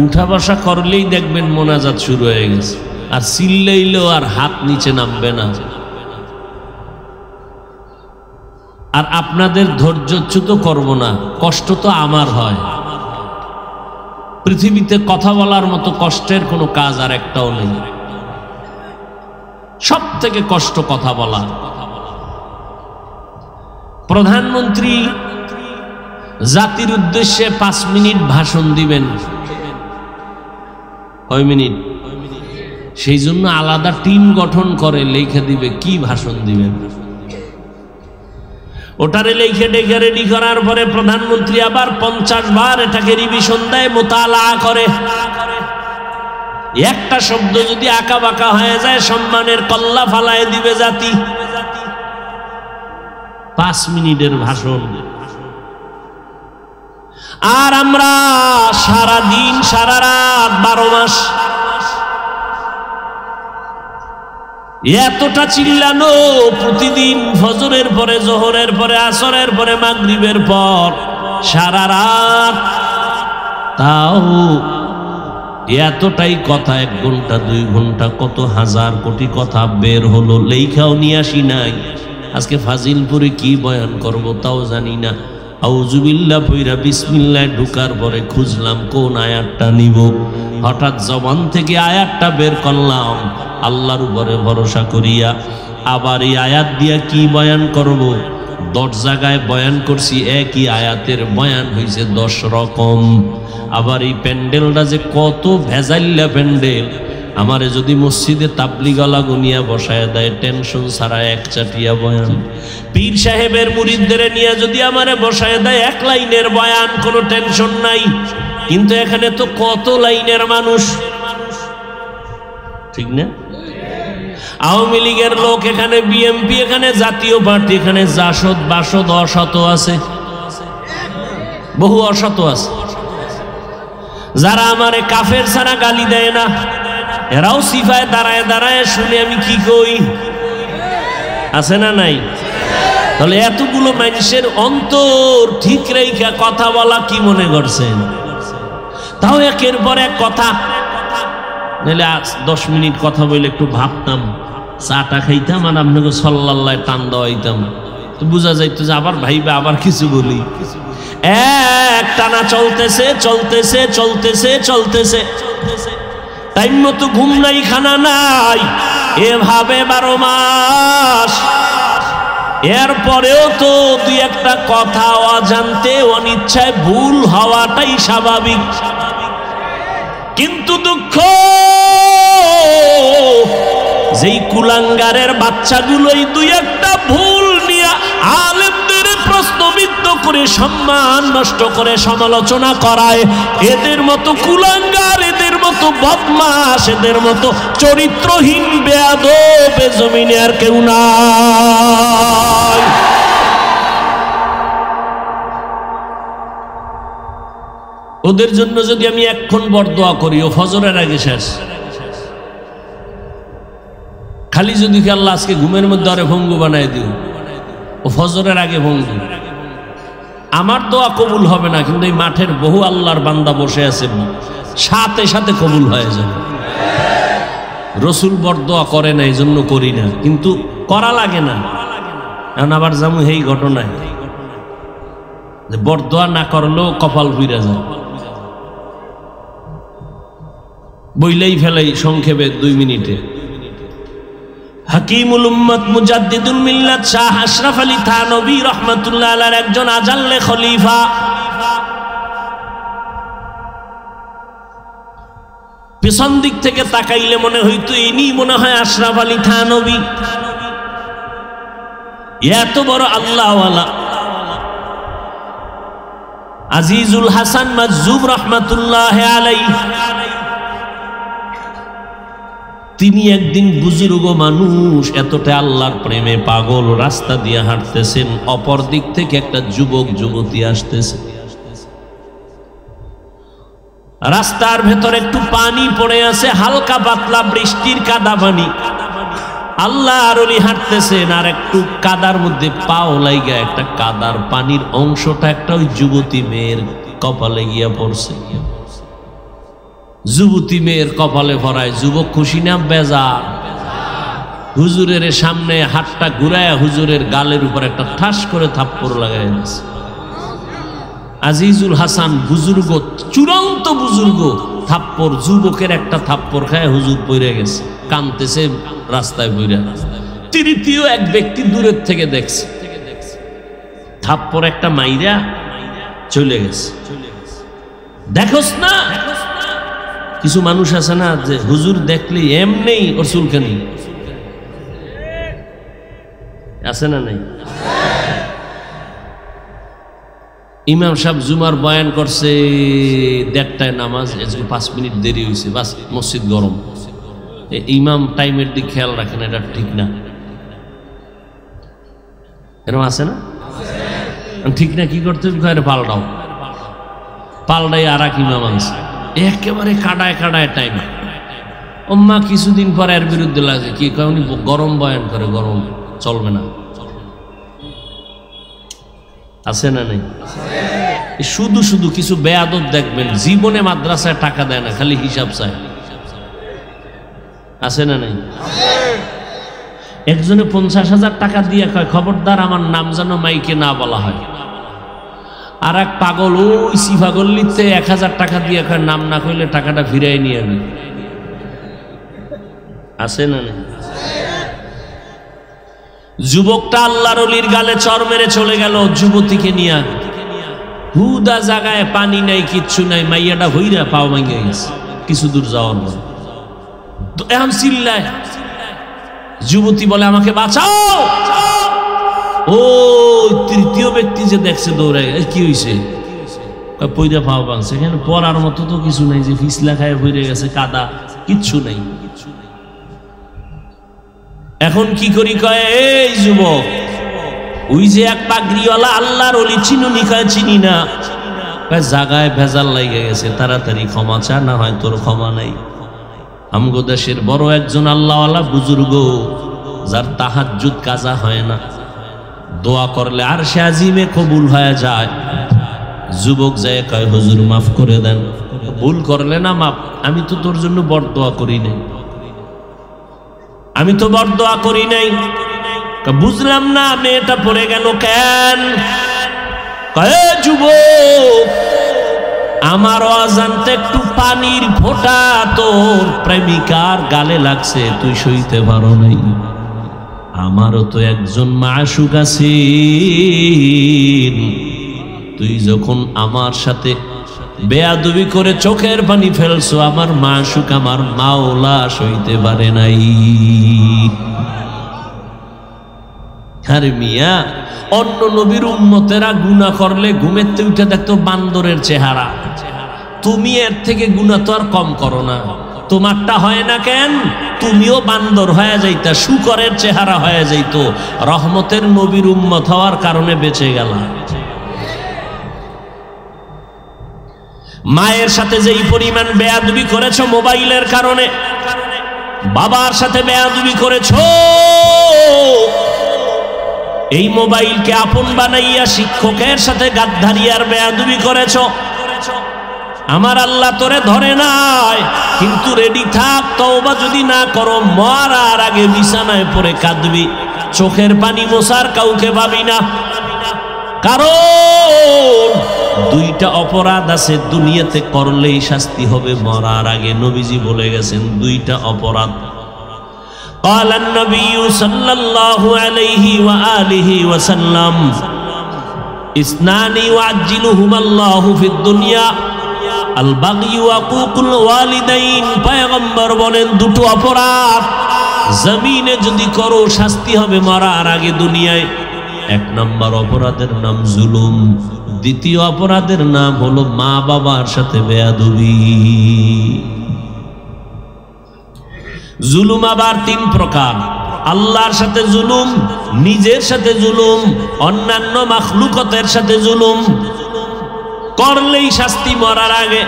Speaker 1: উঠা বসা করলেই দেখবেন মোনাজাত শুরু হয়ে গেছে, আর চিল্লাইলেও আর হাত নিচে নামবে না। আর আপনাদের ধৈর্যচ্যুত করব না, কষ্ট তো আমার হয়। পৃথিবীতে কথা বলার মতো কষ্টের কোনো কাজ আর একটাও নেই। সব থেকে কষ্ট কথা বলা। প্রধানমন্ত্রী জাতির উদ্দেশ্যে 5 মিনিট ভাষণ দিবেন। কয় মিনিট? সেই জন্য আলাদা টিম গঠন করে লিখে দিবে কি ভাষণ দিবেন। ওটারে লিখে ডেকে রেডি করার পরে প্রধানমন্ত্রী আবার 50 বার এটাকে রিভিশন দেয়, মোতালা করে। একটা শব্দ যদি আঁকা বাঁকা হয়ে যায় সম্মানের কল্লা ফালায় দিবে জাতি। 5 মিনিটের ভাষণ। আর আমরা সারা দিন সারা রাত 12 মাস এতটা চিল্লানো, প্রতিদিন ফজরের পরে, জোহরের পরে, আসরের পরে, মাগরিবের পর সারা রাত, তাও এতটাই কথা, 1 ঘন্টা 2 ঘন্টা কত হাজার কোটি কথা বের হলো, লেখাও নিয়ে আসি নাই। আজকে ফাজিলপুরে কি বয়ান করব তাও জানি না। আউযুবিল্লাহ পইরা বিসমিল্লাহ ঢুকার পরে খুঁজলাম কোন আয়াতটা নিব, হঠাৎ জবান থেকে আয়াতটা বের করলাম আল্লাহর উপরে ভরসা করিয়া। আবার এই আয়াত দিয়া কি বয়ান করব? 10 জায়গায় বয়ান করছি, একই আয়াতের বয়ান হয়েছে 10 রকম। আবার এই প্যান্ডেলটা যে কত ভেজাইল্লা প্যান্ডেল, আমারে যদি মসজিদে তাবলিগওয়ালা গুনিয়া বসায় দেয়, টেনশন ছাড়া 1 চাটিয়া বয়ান। পীর সাহেবের মুরিদদের নিয়ে যদি আমারে বসায় দেয় 1 লাইনের বয়ান, কোনো টেনশন নাই। কিন্তু এখানে তো কত লাইনের মানুষ, ঠিক না? আওয়ামী লীগের লোক এখানে, বিএনপি এখানে, জাতীয় পার্টি এখানে, জাসদ বাসদ অসত আছে, বহু অসত আছে। যারা আমারে কাফের ছাড়া গালি দেয় না, এরাও সিফায় দাঁড়ায় দাঁড়ায় শুনে আমি কি কই, আছে না নাই? তাহলে এতগুলো মানুষের অন্তর ঠিক রেখা কথা বলা কি মনে করছেন? তাও একের পর এক কথা, নাহলে 10 মিনিট কথা বলে একটু ভাবতাম, চাটা খাইতাম আর আপনাকে সাল্লাল্লাহ টান দেওয়াইতাম, তো বোঝা যাইতো যে আবার ভাইবে আবার কিছু বলি। এক টানা চলতেছে চলতেছে চলতেছে চলতেছে, টাইম মতো ঘুম নাই, খানা নাই, এভাবে 12 মাস। এরপরেও তো 2-1টা কথা অজান্তে অনিচ্ছায় ভুল হওয়াটাই স্বাভাবিক। কিন্তু দুঃখ, যেই কুলাঙ্গারের বাচ্চাগুলোই 2-1টা ভুল নিয়ে আলেমদের প্রশ্নবিদ্ধ করে, সম্মান নষ্ট করে সমালোচনা করায়, এদের মতো কুলাঙ্গার, এদের মতো বদমাশ, এদের মতো চরিত্রহীন বেয়াদব জমিনে আর কেউ নাই। ওদের জন্য যদি আমি এক্ষণ বরদোয়া করি, ও ফজরের আগে শেষ। খালি যদি আল্লাহ আজকে ঘুমের মধ্যে আরে ভঙ্গু বানাই দিও, ও ফজরের আগে ভঙ্গু, আমার দোয়া কবুল হবে না, কিন্তু এই মাঠের বহু আল্লাহর বান্দা বসে আছে, সাথে সাথে কবুল হয়ে যাবে। রসুল বরদোয়া করে না, এই জন্য করি না, কিন্তু করা লাগে না। এখন আবার যেমন এই ঘটনায় যে বরদোয়া না করলেও কপাল ফিরে যায়। বইলেই ফেলাই সংক্ষেপে 2 মিনিটে। হাকিমুল উম্মত মুজাদ্দিদুল মিল্লাত শাহ আশরাফ আলী থানভী রাহমাতুল্লাহ আলাইহির একজন আজাল্লে খলিফা। পিছন দিক থেকে তাকাইলে মনে হইতো ইনি মনে হয় আশরাফ আলী থানভী। এত বড় আল্লাহওয়ালা আজিজুল হাসান মাজজুব রাহমাতুল্লাহ আলাইহি, তিনি একদিন বুজুর্গ মানুষ, এতটা আল্লাহর প্রেমে পাগল, রাস্তা দিয়ে হাঁটতেছেন, অপর দিক থেকে একটা যুবক যুবতী আসতেছে। রাস্তার ভেতরে একটু পানি পড়ে আছে, হালকা পাতলা বৃষ্টির কাদা পানি। আল্লাহর ওলি হাঁটতেছেন, আর একটু কাদার মধ্যে পাও লাইগা একটা কাদার পানির অংশটা একটা ওই যুবতী মেয়ের কপালে গিয়া পড়ছে। যুবতী মেয়ের কপালে ভরায়, যুবক খুশি না বেজার? হুজুরের সামনে হাতটা ঘুরায় হুজুরের গালের উপর একটা ঠাস করে থাপ্পড় লাগাই দিয়েছে। আজিজুল হাসান বুজুর্গ, চূড়ান্ত বুজুর্গ, থাপ্পড়, যুবকের একটা থাপ্পড় খায় হুজুর পড়ে গেছে, কাঁদতেছে রাস্তায় বইরা। তৃতীয় এক ব্যক্তি দূরের থেকে দেখছে, থাপ্পড় একটা মাইরা চলে গেছে। দেখোস না, কিছু মানুষ আছে না যে হুজুর দেখলে এমনি ওর চুলকানি আছে না নাই? ইমাম সাহেব জুমার বয়ান করছে, 1:30টায় নামাজ, 5 মিনিট দেরি হয়েছে, বাস মসজিদ গরম। ইমাম টাইমের দিক খেয়াল রাখেন, এটা ঠিক না। এরকম আছে না? ঠিক না, কি করতে হবে? পাল্টাও, পাল্টাই আর এক ইমাম আনছে, একেবারে কাটায় কাটায় টাইম। ওম্মা কিছুদিন পর এর বিরুদ্ধে লাগে, কি কারণ গরম বয়ান করে, গরম চলবে না। আছে না নেই? শুধু শুধু কিছু বেয়াদব দেখবেন, জীবনে মাদ্রাসায় টাকা দেয় না, খালি হিসাব চায়। আছে না নেই? একজনে 50,000 টাকা দিয়ে কয়, খবরদার আমার নাম যেন মাইকে না বলা হয়। আর এক পাগল ওই সিফাগল্লিতে 1000 টাকা দিয়ে কয়, নাম না কইলে টাকাটা ফিরাই নিয়ে যাবে। আছে না নেই? যুবকটা আল্লাহর ওলির গালে চর মেরে চলে গেল যুবতীকে নিয়ে। হুদা জায়গায় পানি নাই, কিচ্ছু নাই, মাইয়াটা হইরা পাও ভাঙে গেছে কিছু দূর যাওয়ার পর। এখন চিল্লায়, যুবতী বলে আমাকে বাঁচাও। ও তৃতীয় ব্যক্তি যে দেখছে দৌড়ায়, কি হয়েছে? পইরা পাও ভাঙছে। এখানে পড়ার মতো তো কিছু নাই, যে ফিসলা খায় পইরে গেছে, কাদা কিচ্ছু নাই। এখন কি করি? কয়, এই যুবক, ওই যে এক পাগড়িওয়ালা আল্লাহর ওলি চিনুনি? কয় চিনি না। জাগায় ভেজাল লাগে গেছে, তাড়াতাড়ি ক্ষমা চা, না হয় তোর ক্ষমা নাই। আমগো দেশের বড় একজন আল্লাহওয়ালা বুজুর্গ, যার তাহাজ্জুদ কাজা হয় না, দোয়া করলে আর সে আজিমে কবুল হয়ে যায়। যুবক যায় কয়, হুজুর মাফ করে দেন। ভুল করলে না মাফ, আমি তো তোর জন্য বরদোয়া করি নাই, আমি তো বরদোয়া করি নাই। বুঝলাম না মেয়েটা পড়ে গেল কেন? কয়ে যুবক, আমার অজান্তে একটু পানির ফোঁটা তোর প্রেমিকার গালে লাগছে, তুই সইতে পারো নাই। আমারও তো একজন মাশুক আছে, তুই যখন আমার সাথে বেয়াদবি করে চোখের পানি ফেলছো, আমার মাশুক, আমার মাওলা সইতে পারে নাই। আরে মিয়া, অন্য নবীর উম্মতেরা গুনাহ করলে ঘুমেতে উঠে দেখতো বান্দরের চেহারা, তুমি এর থেকে গুনাহ তো আর কম করো না। তোমারটা হয় না কেন? তুমিও বান্দর হয়ে যাইতা, শুকরের চেহারা হয়ে যাইতো। রহমতের নবীর উম্মত হওয়ার কারণে বেঁচে গেলা। মায়ের সাথে যেই পরিমাণ বেয়াদবি করেছো মোবাইলের কারণে, বাবার সাথে বেয়াদবি করেছো, এই মোবাইলকে আপন বানাইয়া শিক্ষকের সাথে গাদ্দারি আর বেয়াদবি করেছো। আমার আল্লাহ তোরে ধরে নাই, কিন্তু রেডি থাক, তওবা যদি না করো মরার আগে বিছানায় পড়ে কাঁদবি, চোখের পানি মোছার কাউকে পাবি না। কারণ দুইটা অপরাধ আছে দুনিয়াতে করলেই শাস্তি হবে, মরার আগে নবীজি বলে গেছেন দুইটা অপরাধ। قال النبي صلى الله عليه وآله وسلم اثنان يعجلهما الله في الدنيا البغي وعقوق الوالدين। পয়গম্বর বলেন দুটো অপরাধ জমিনে যদি করো শাস্তি হবে মরার আগে দুনিয়ায়। এক নম্বর অপরাধের নাম জুলুম, দ্বিতীয় অপরাধের নাম হলো মা বাবার সাথে বেয়াদবি। জুলুম আবার তিন প্রকার, আল্লাহর সাথে জুলুম, নিজের সাথে জুলুম, অন্যান্য মাখলুকতের সাথে জুলুম করলেই শাস্তি মরার আগে।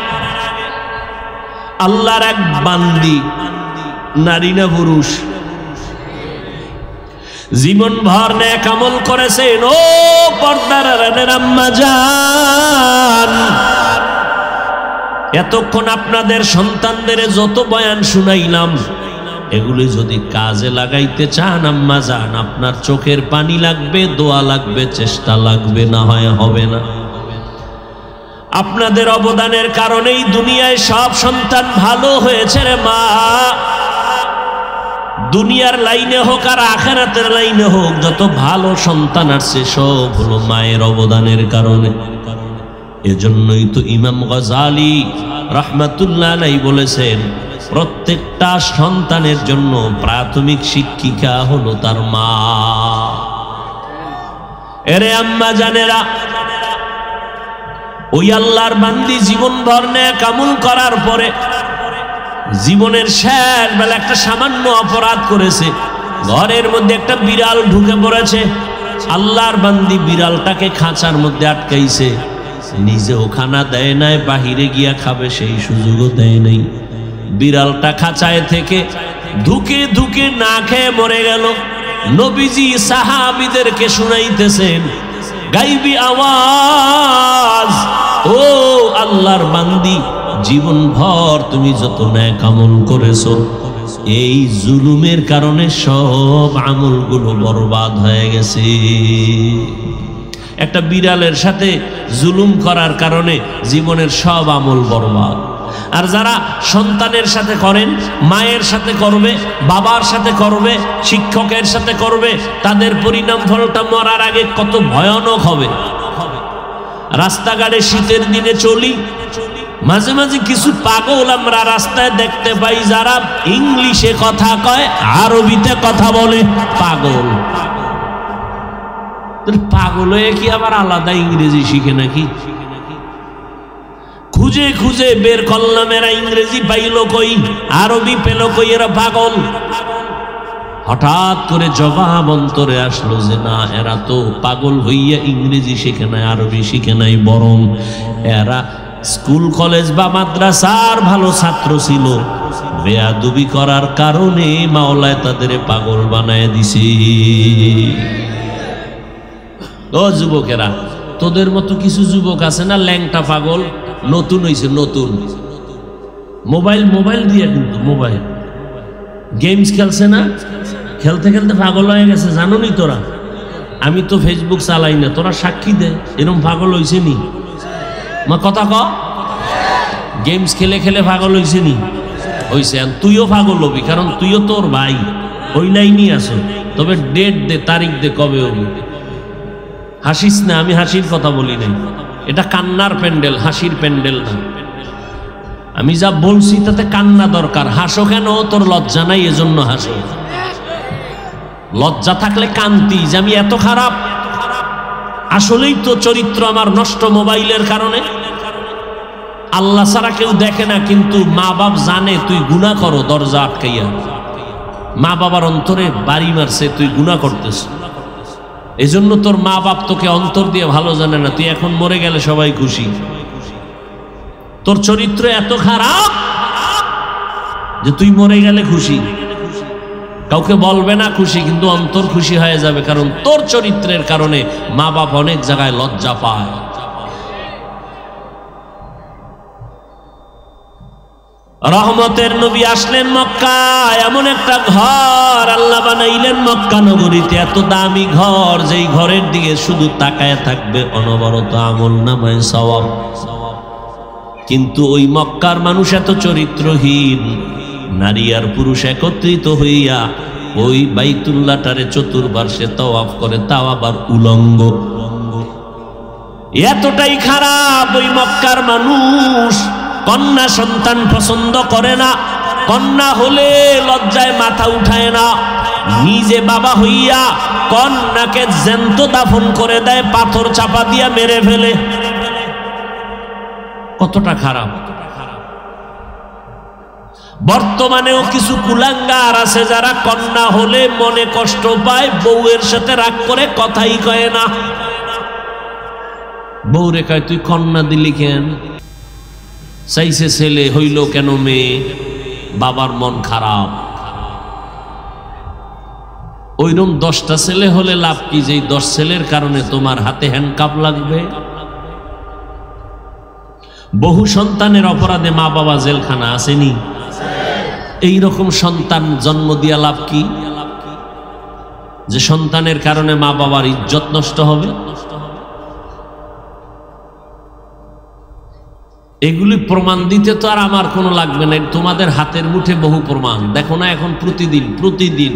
Speaker 1: আল্লাহর এক বান্দি, নারী না পুরুষ, জীবন ভর নেক আমল করেছেন। ও পর্দার আড়ালের আম্মা জান, এতক্ষণ আপনাদের সন্তানদের যত বয়ান শুনাইলাম, এগুলি যদি কাজে লাগাইতে চান আম্মা জান, আপনার চোখের পানি লাগবে, দোয়া লাগবে, চেষ্টা লাগবে, না হয় হবে না। আপনাদের অবদানের কারণেই দুনিয়ায় সব সন্তান ভালো হয়েছে রে মা। দুনিয়ার লাইনে হোক আর আখিরাতের লাইনে হোক, যত ভালো সন্তান আসছে সব হলো মায়ের অবদানের কারণে। এজন্যই তো ইমাম গজালি রাহমাতুল্লাহ আলাইহি বলেছেন, প্রত্যেকটা সন্তানের জন্য প্রাথমিক শিক্ষিকা হলো তার মা। এরে আম্মা জানেরা, ওই আল্লাহর বান্দি জীবনভর নেক আমল করার পরে জীবনের শেষ বেলা একটা সামান্য অপরাধ করেছে, ঘরের মধ্যে একটা বিড়াল ঢুকে পড়েছে। আল্লাহর বান্দি বিড়ালটাকে খাঁচার মধ্যে আটকাইছে, নিজেও খানা দেয় নাই, বাহিরে গিয়া খাবে সেই সুযোগও দেয় নাই। বিড়ালটা খাঁচায় থেকে ধুকে ধুকে না খেয়ে মরে গেল। নবীজি সাহাবীদেরকে শুনাইতেছেন গাইবি আওয়াজ, ও আল্লাহর বান্দি, জীবন ভর তুমি যত নেক আমল করেছো, এই জুলুমের কারণে সব আমলগুলো বরবাদ হয়ে গেছে। একটা বিড়ালের সাথে জুলুম করার কারণে জীবনের সব আমল বরবাদ। আর যারা সন্তানের সাথে করেন, মায়ের সাথে করবে, বাবার সাথে করবে, শিক্ষকের সাথে করবে, তাদের পরিণাম ফলটা মরার আগে কত ভয়ানক হবে। রাস্তাঘাটে শীতের দিনে চলি, মাঝে মাঝে কিছু পাগল আমরা রাস্তায় দেখতে পাই, যারা ইংলিশে কথা কয়, আরবিতে কথা বলে। পাগল পাগল হয়ে কি আবার আলাদা ইংরেজি শিখে নাকি? খুঁজে খুঁজে বের করলাম এরা ইংরেজি পাইল কই, আরবি পেল কই, এরা পাগল। হঠাৎ করে জবাব অন্তরে আসলো যে না, এরা তো পাগল হইয়া ইংরেজি শিখে নাই, আরবি শিখে নাই, বরং এরা স্কুল কলেজ বা মাদ্রাসার ভালো ছাত্র ছিল, বেয়াদবি করার কারণে মাওলায় তাদের পাগল বানায় দিছে। ও যুবকেরা, তোদের মতো কিছু যুবক আছে না ল্যাংটা পাগল, নতুন হইছে, নতুন মোবাইল মোবাইল দিয়ে, কিন্তু মোবাইল গেমস খেলছে না, খেলতে খেলতে পাগল হয়ে গেছে। জানো নি তোরা? আমি তো ফেসবুক চালাই না, তোরা সাক্ষী দে, এরকম পাগল হইছে নি? মা কথা ক, গেমস খেলে খেলে পাগল হইছে নি? হইছে। তুইও পাগল হবি, কারণ তুইও তোর ভাই ওই লাইনই আছো। তবে ডেট দে, তারিখ দে, কবে হবি। হাসিস না, আমি হাসির কথা বলি নাই, এটা কান্নার প্যান্ডেল, হাসির প্যান্ডেল না। আমি যা বলছি তাতে কান্না দরকার। হাসো কেন? তোর লজ্জা নাই এজন্য হাসো। লজ্জা থাকলে কান্তি যে আমি এত খারাপ। আসলেই তো চরিত্র আমার নষ্ট মোবাইলের কারণে। আল্লাহ ছাড়া কেউ দেখে না, কিন্তু মা বাপ জানে তুই গুনাহ করো দরজা আটকাইয়া। মা বাবার অন্তরে বাড়ি মারছে, তুই গুনাহ করতেছ। এজন্য তোর মা বাপ তোকে অন্তর দিয়ে ভালো জানে না। তুই এখন মরে গেলে সবাই খুশি। তোর চরিত্র এত খারাপ যে তুই মরে গেলে খুশি, কাউকে বলবে না খুশি, কিন্তু অন্তর খুশি হয়ে যাবে, কারণ তোর চরিত্রের কারণে মা বাপ অনেক জায়গায় লজ্জা পায়। রহমতের নবী আসলেন মক্কায়, এমন একটা ঘর আল্লাহ বানাইলেন মক্কা নগরীতে, এত দামি ঘর যেই ঘরের দিকে শুধু তাকায় থাকবে অনবরত আমলনামায় সওয়াব। কিন্তু ওই মক্কার মানুষ এত চরিত্রহীন, নারী আর পুরুষ একত্রিত হইয়া ওই বাইতুল্লাহটারে চতুর্পার্শ্বে তাওয়াফ করে, তাও আবার উলঙ্গ। এতটাই খারাপ ওই মক্কার মানুষ, কন্যা সন্তান পছন্দ করে না, কন্যা হলে লজ্জায় মাথা উঠায় না, নিজে বাবা হইয়া কন্যাকে জ্যান্ত দাফন করে দেয়, পাথর চাপা দিয়া মেরে ফেলে। কতটা খারাপ। বর্তমানেও কিছু কুলাঙ্গার আছে যারা কন্যা হলে মনে কষ্ট পায়, বউয়ের সাথে রাগ করে কথাই কয় না। বউ রে কয় তুই কন্যা দিলি কেন, চাইছে ছেলে হইল কেন মেয়ে, বাবার মন খারাপ। ওইরকম 10টা ছেলে হলে লাভ কি, যে 10 ছেলের কারণে তোমার হাতে হ্যান্ডকাপ লাগবে। বহু সন্তানের অপরাধে মা বাবা জেলখানা আসেনি, এইরকম সন্তান জন্ম দিয়া লাভ কি, যে সন্তানের কারণে মা বাবার ইজ্জত নষ্ট হবে। এগুলি প্রমাণ দিতে তো আর আমার কোনো লাগবে না, তোমাদের হাতের মুঠে বহু প্রমাণ। দেখো না এখন প্রতিদিন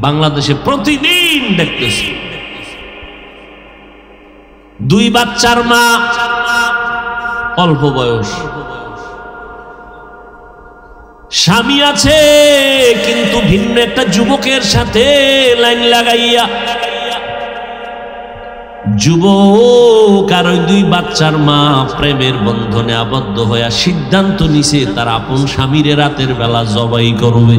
Speaker 1: বাংলাদেশে প্রতিদিন দেখতেছি 2 বাচ্চার মা, অল্প বয়স, স্বামী আছে কিন্তু ভিন্ন একটা যুবকের সাথে লাইন লাগাইয়া, যুবক আর ওই 2 বাচ্চার মা প্রেমের বন্ধনে আবদ্ধ হইয়া সিদ্ধান্ত নিছে তার আপন স্বামীর রাতের বেলা জবাই করবে।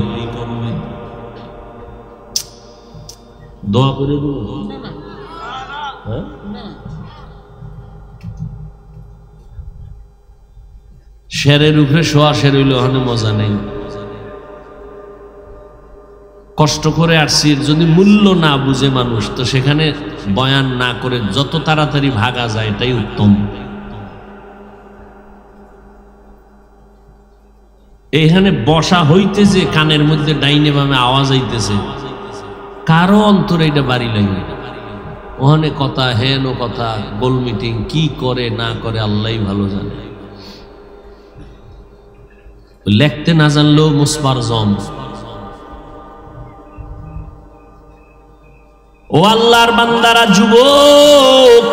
Speaker 1: দোয়া করে দেব, শেরের উপরে শোয়া শের হইলে ওখানে মজা নেই। কষ্ট করে আসছি, যদি মূল্য না বুঝে মানুষ, তো সেখানে বয়ান না করে যত তাড়াতাড়ি ভাগা যায় এটাই উত্তম। এখানে বসা হইতে যে কানের মধ্যে ডাইনে বামে আওয়াজ আইতেছে, কারো অন্তরে এটা বাড়ি লাগে। ওখানে কথা হেন কথা, গোল মিটিং কি করে না করে আল্লাহই ভালো জানে। লেখতে না জানলেও মুসবার জম। ও আল্লাহর বান্দারা, যুবক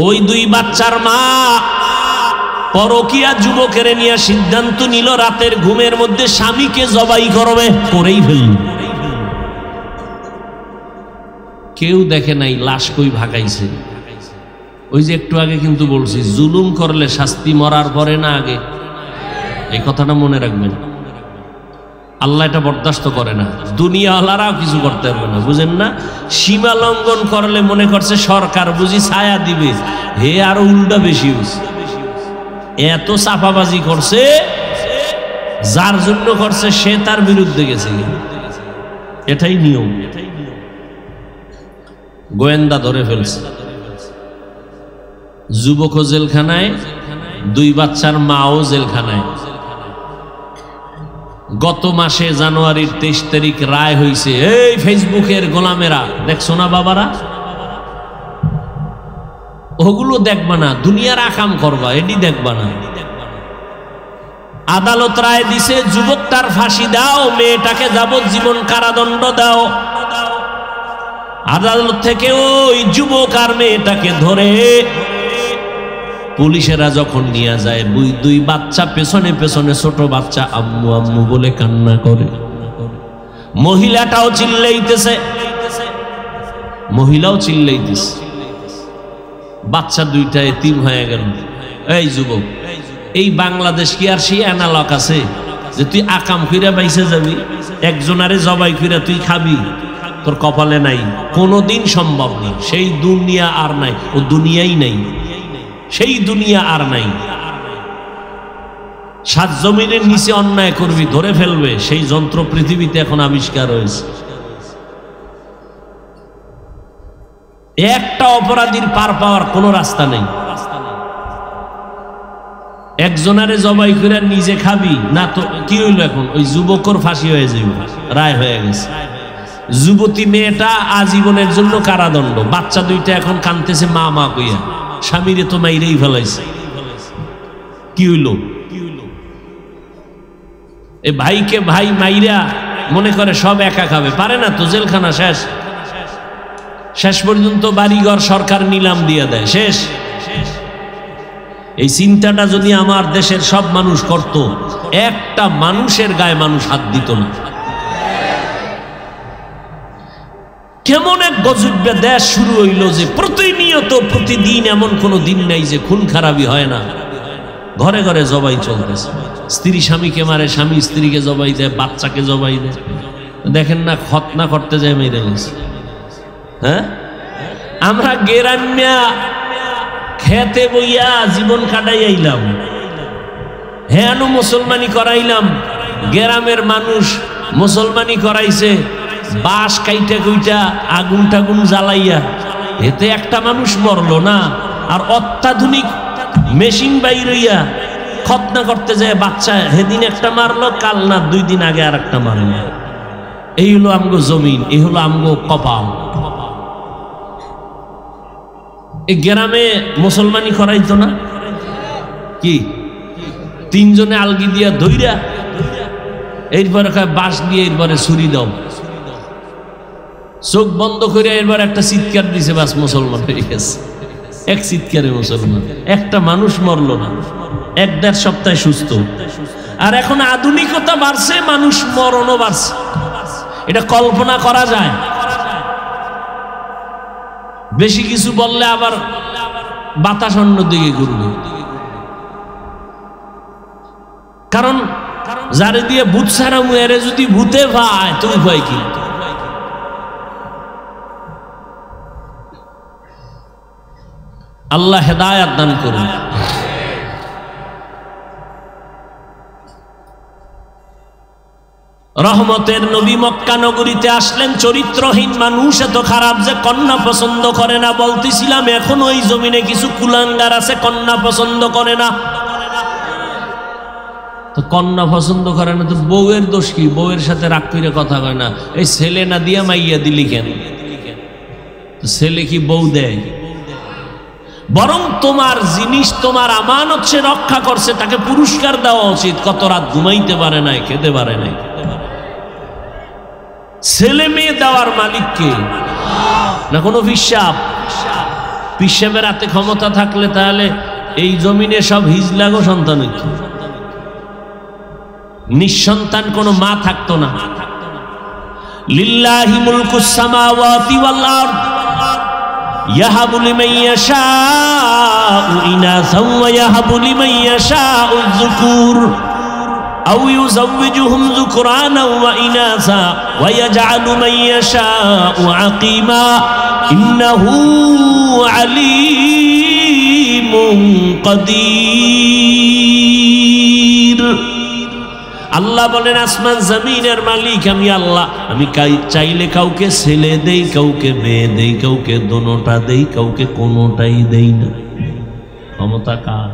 Speaker 1: ওই 2 বাচ্চার মা পরকিয়া যুবকের নিয়ে সিদ্ধান্ত নিল রাতের ঘুমের মধ্যে স্বামীকে জবাই করবে, করেই ফেলল। কেউ দেখে নাই লাশ কই ভাগাইছে। ওই যে একটু আগে কিন্তু বলছি, জুলুম করলে শাস্তি মরার পরে না আগে, এই কথাটা মনে রাখবেন। আল্লাহ এটা বরদাস্ত করে না, দুনিয়াওয়ালারাও কিছু করতে পারবে না, বুঝেন না। সীমা লঙ্ঘন করলে মনে করছে সরকার বুঝি ছায়া দিবে, হে আরো উল্টা বেশি হয়েছে। এত চাপাবাজি করছে, যার জন্য করছে সে তার বিরুদ্ধে গেছে। এটাই নিয়ম। গোয়েন্দা ধরে ফেলছে, যুবকও জেলখানায়, 2 বাচ্চার মাও জেলখানায়। গত মাসে জানুয়ারির 23 তারিখ রায় হয়েছে। এই ফেসবুকের গোলামেরা, দেখছো না বাবারা, ওগুলো দেখবা না, দুনিয়ার আকাম করবা, এটি দেখবা না। আদালত রায় দিছে, যুবকটার ফাঁসি দাও, মেয়েটাকে যাবজ্জীবন কারাদণ্ড দাও। আদালত থেকে ওই যুবক আর মেয়েটাকে ধরে পুলিশেরা যখন নিয়ে যায়, 2 বাচ্চা পেছনে পেছনে, ছোট বাচ্চা আম্মু আম্মু বলে কান্না করে। মহিলাটাও চিল্লাইতেছে, মহিলাও চিল্লাইতেছে। বাচ্চা 2টা এতিম হয়ে গেল। এই যুবক, এই বাংলাদেশ কি আর সেই অ্যানালগ আছে যে তুই আকাম কইরা বাইসে যাবি, একজনারে জবাই কইরা তুই খাবি? তোর কপালে নাই, কোনোদিন সম্ভব না। সেই দুনিয়া আর নাই, ও দুনিয়াই নাই। সেই দুনিয়া আর নাই। সাত জমিনের নিচে অন্যায় করবি, ধরে ফেলবে, সেই যন্ত্র পৃথিবীতে এখন আবিষ্কার হয়েছে। একটা অপরাধীর পার পাওয়ার কোনো রাস্তা নেই। একজনারে জবাই করে নিজে খাবি না তো কি হইল? এখন ওই যুবকর ফাঁসি হয়ে যাবে, রায় হয়ে গেছে। যুবতী মেয়েটা আজীবনের জন্য কারাদণ্ড। বাচ্চা দুইটা এখন কাঁদতেছে মা মা কইয়া, স্বামীরে তো মাইরেই ফেলাইছে। কি হইল? এ ভাইকে ভাই মাইরা মনে করে সব একা খাবে, পারে না তো, জেলখানা শেষ। শেষ পর্যন্ত বাড়িঘর সরকার নিলাম দিয়ে দেয়, শেষ। এই চিন্তাটা যদি আমার দেশের সব মানুষ করত, একটা মানুষের গায়ে মানুষ হাত দিত না। কেমন এক গজব দেশ শুরু হইল যে প্রতিনিয়ত প্রতিদিন এমন কোনো দিন নাই যে খুন খারাপি হয় না। ঘরে ঘরে জবাই চলতেছে। স্ত্রী স্বামীকে মারে, স্বামী স্ত্রীকে জবাই দেয়, বাচ্চাকে জবাই দেয়। দেখেন না খতনা করতে যায় মেরে গেছে। হ্যাঁ, আমরা গেরামিয়া খেতে বইয়া জীবন কাটাই আইলাম, হ্যাঁ মুসলমানি করাইলাম। গ্রামের মানুষ মুসলমানি করাইছে, বাঁশ কাইটা কুইটা আগুন টাগুন জ্বালাইয়া, এতে একটা মানুষ মরলো না। আর অত্যাধুনিক মেশিন বাইরইয়া খতনা করতে যায় বাচ্চা, হেদিন একটা মারলো, কাল না 2 দিন আগে আর একটা মারলো। এই হলো আমগো জমিন, এই হলো আমগো কপাল। এই গ্রামে মুসলমানি করাইতো না কি? 3 জনে আলগি দিয়া ধইরা, এরপরে বাঁশ দিয়ে এরপরে ছুরি দাও, চোখ বন্ধ করে এরপর একটা চিৎকার দিছে, বাস মুসলমান হয়ে গেছে। এক চিৎকারে মুসলমান, একটা মানুষ মরল না, 1-1.5 সপ্তাহে সুস্থ। আর এখন আধুনিকতা বাড়ছে, মানুষ মরণও বাড়ছে। এটা কল্পনা করা যায়? বেশি কিছু বললে আবার বাতাস অন্যদিকে ঘুরবে। কারণ যারে দিয়ে ভূত ছাড়া মুয়ারে যদি ভূতে ভাই, তুমি ভয় কি? আল্লাহ হেদায়াত দান করুন। রহমতের নবী মক্কা নগরীতে আসলেন। চরিত্রহীন মানুষ এত খারাপ যে কন্যা পছন্দ করে না। বলতেছিলাম এখন ওই জমিনে কিছু কুলাঙ্গার আছে, কন্যা পছন্দ করে না। তো কন্যা পছন্দ করে না তো বউয়ের দোষ কি? বউয়ের সাথে রাগ করে কথা কয় না, এই ছেলে না দিয়া মাইয়া দিলি কেন? ছেলে কি বউ দেয়? বরং তোমার জিনিস, তোমার আমানত সে রক্ষা করছে, তাকে পুরস্কার দেওয়া উচিত। কত রাত ঘুমাইতে পারে নাই, খেতে পারে নাই। ছেলে মেয়ে দেওয়ার মালিক কে? না কোনো পিসাব? পিসাবের হাতে ক্ষমতা থাকলে তাহলে এই জমিনে সব হিজলাগো সন্তান হইত, নিঃসন্তান কোনো মা থাকতো না। লিল্লাহি মুলকুস সামাওয়াতি ওয়াল আরদ ইয়াহাবু লিমান ইয়াশাউ ইনাসাও ওয়া ইয়াহাবু লিমান ইয়াশাউ যুকুর আও ইউযাওয়িজুহুম যুকরানাও ওয়া ইনাসা ওয়া ইয়াজআলু মান ইয়াশাউ আকিমা ইন্নাহু আলীমুন কাদির। আল্লাহ বলেন আসমান জমিনের মালিক আমি আল্লাহ। আমি চাইলে কাউকে ছেলে দেই, কাউকে মেয়ে দেই, কাউকে দোনোটা দেই, কাউকে কোনোটাই দেই না। ক্ষমতা কার?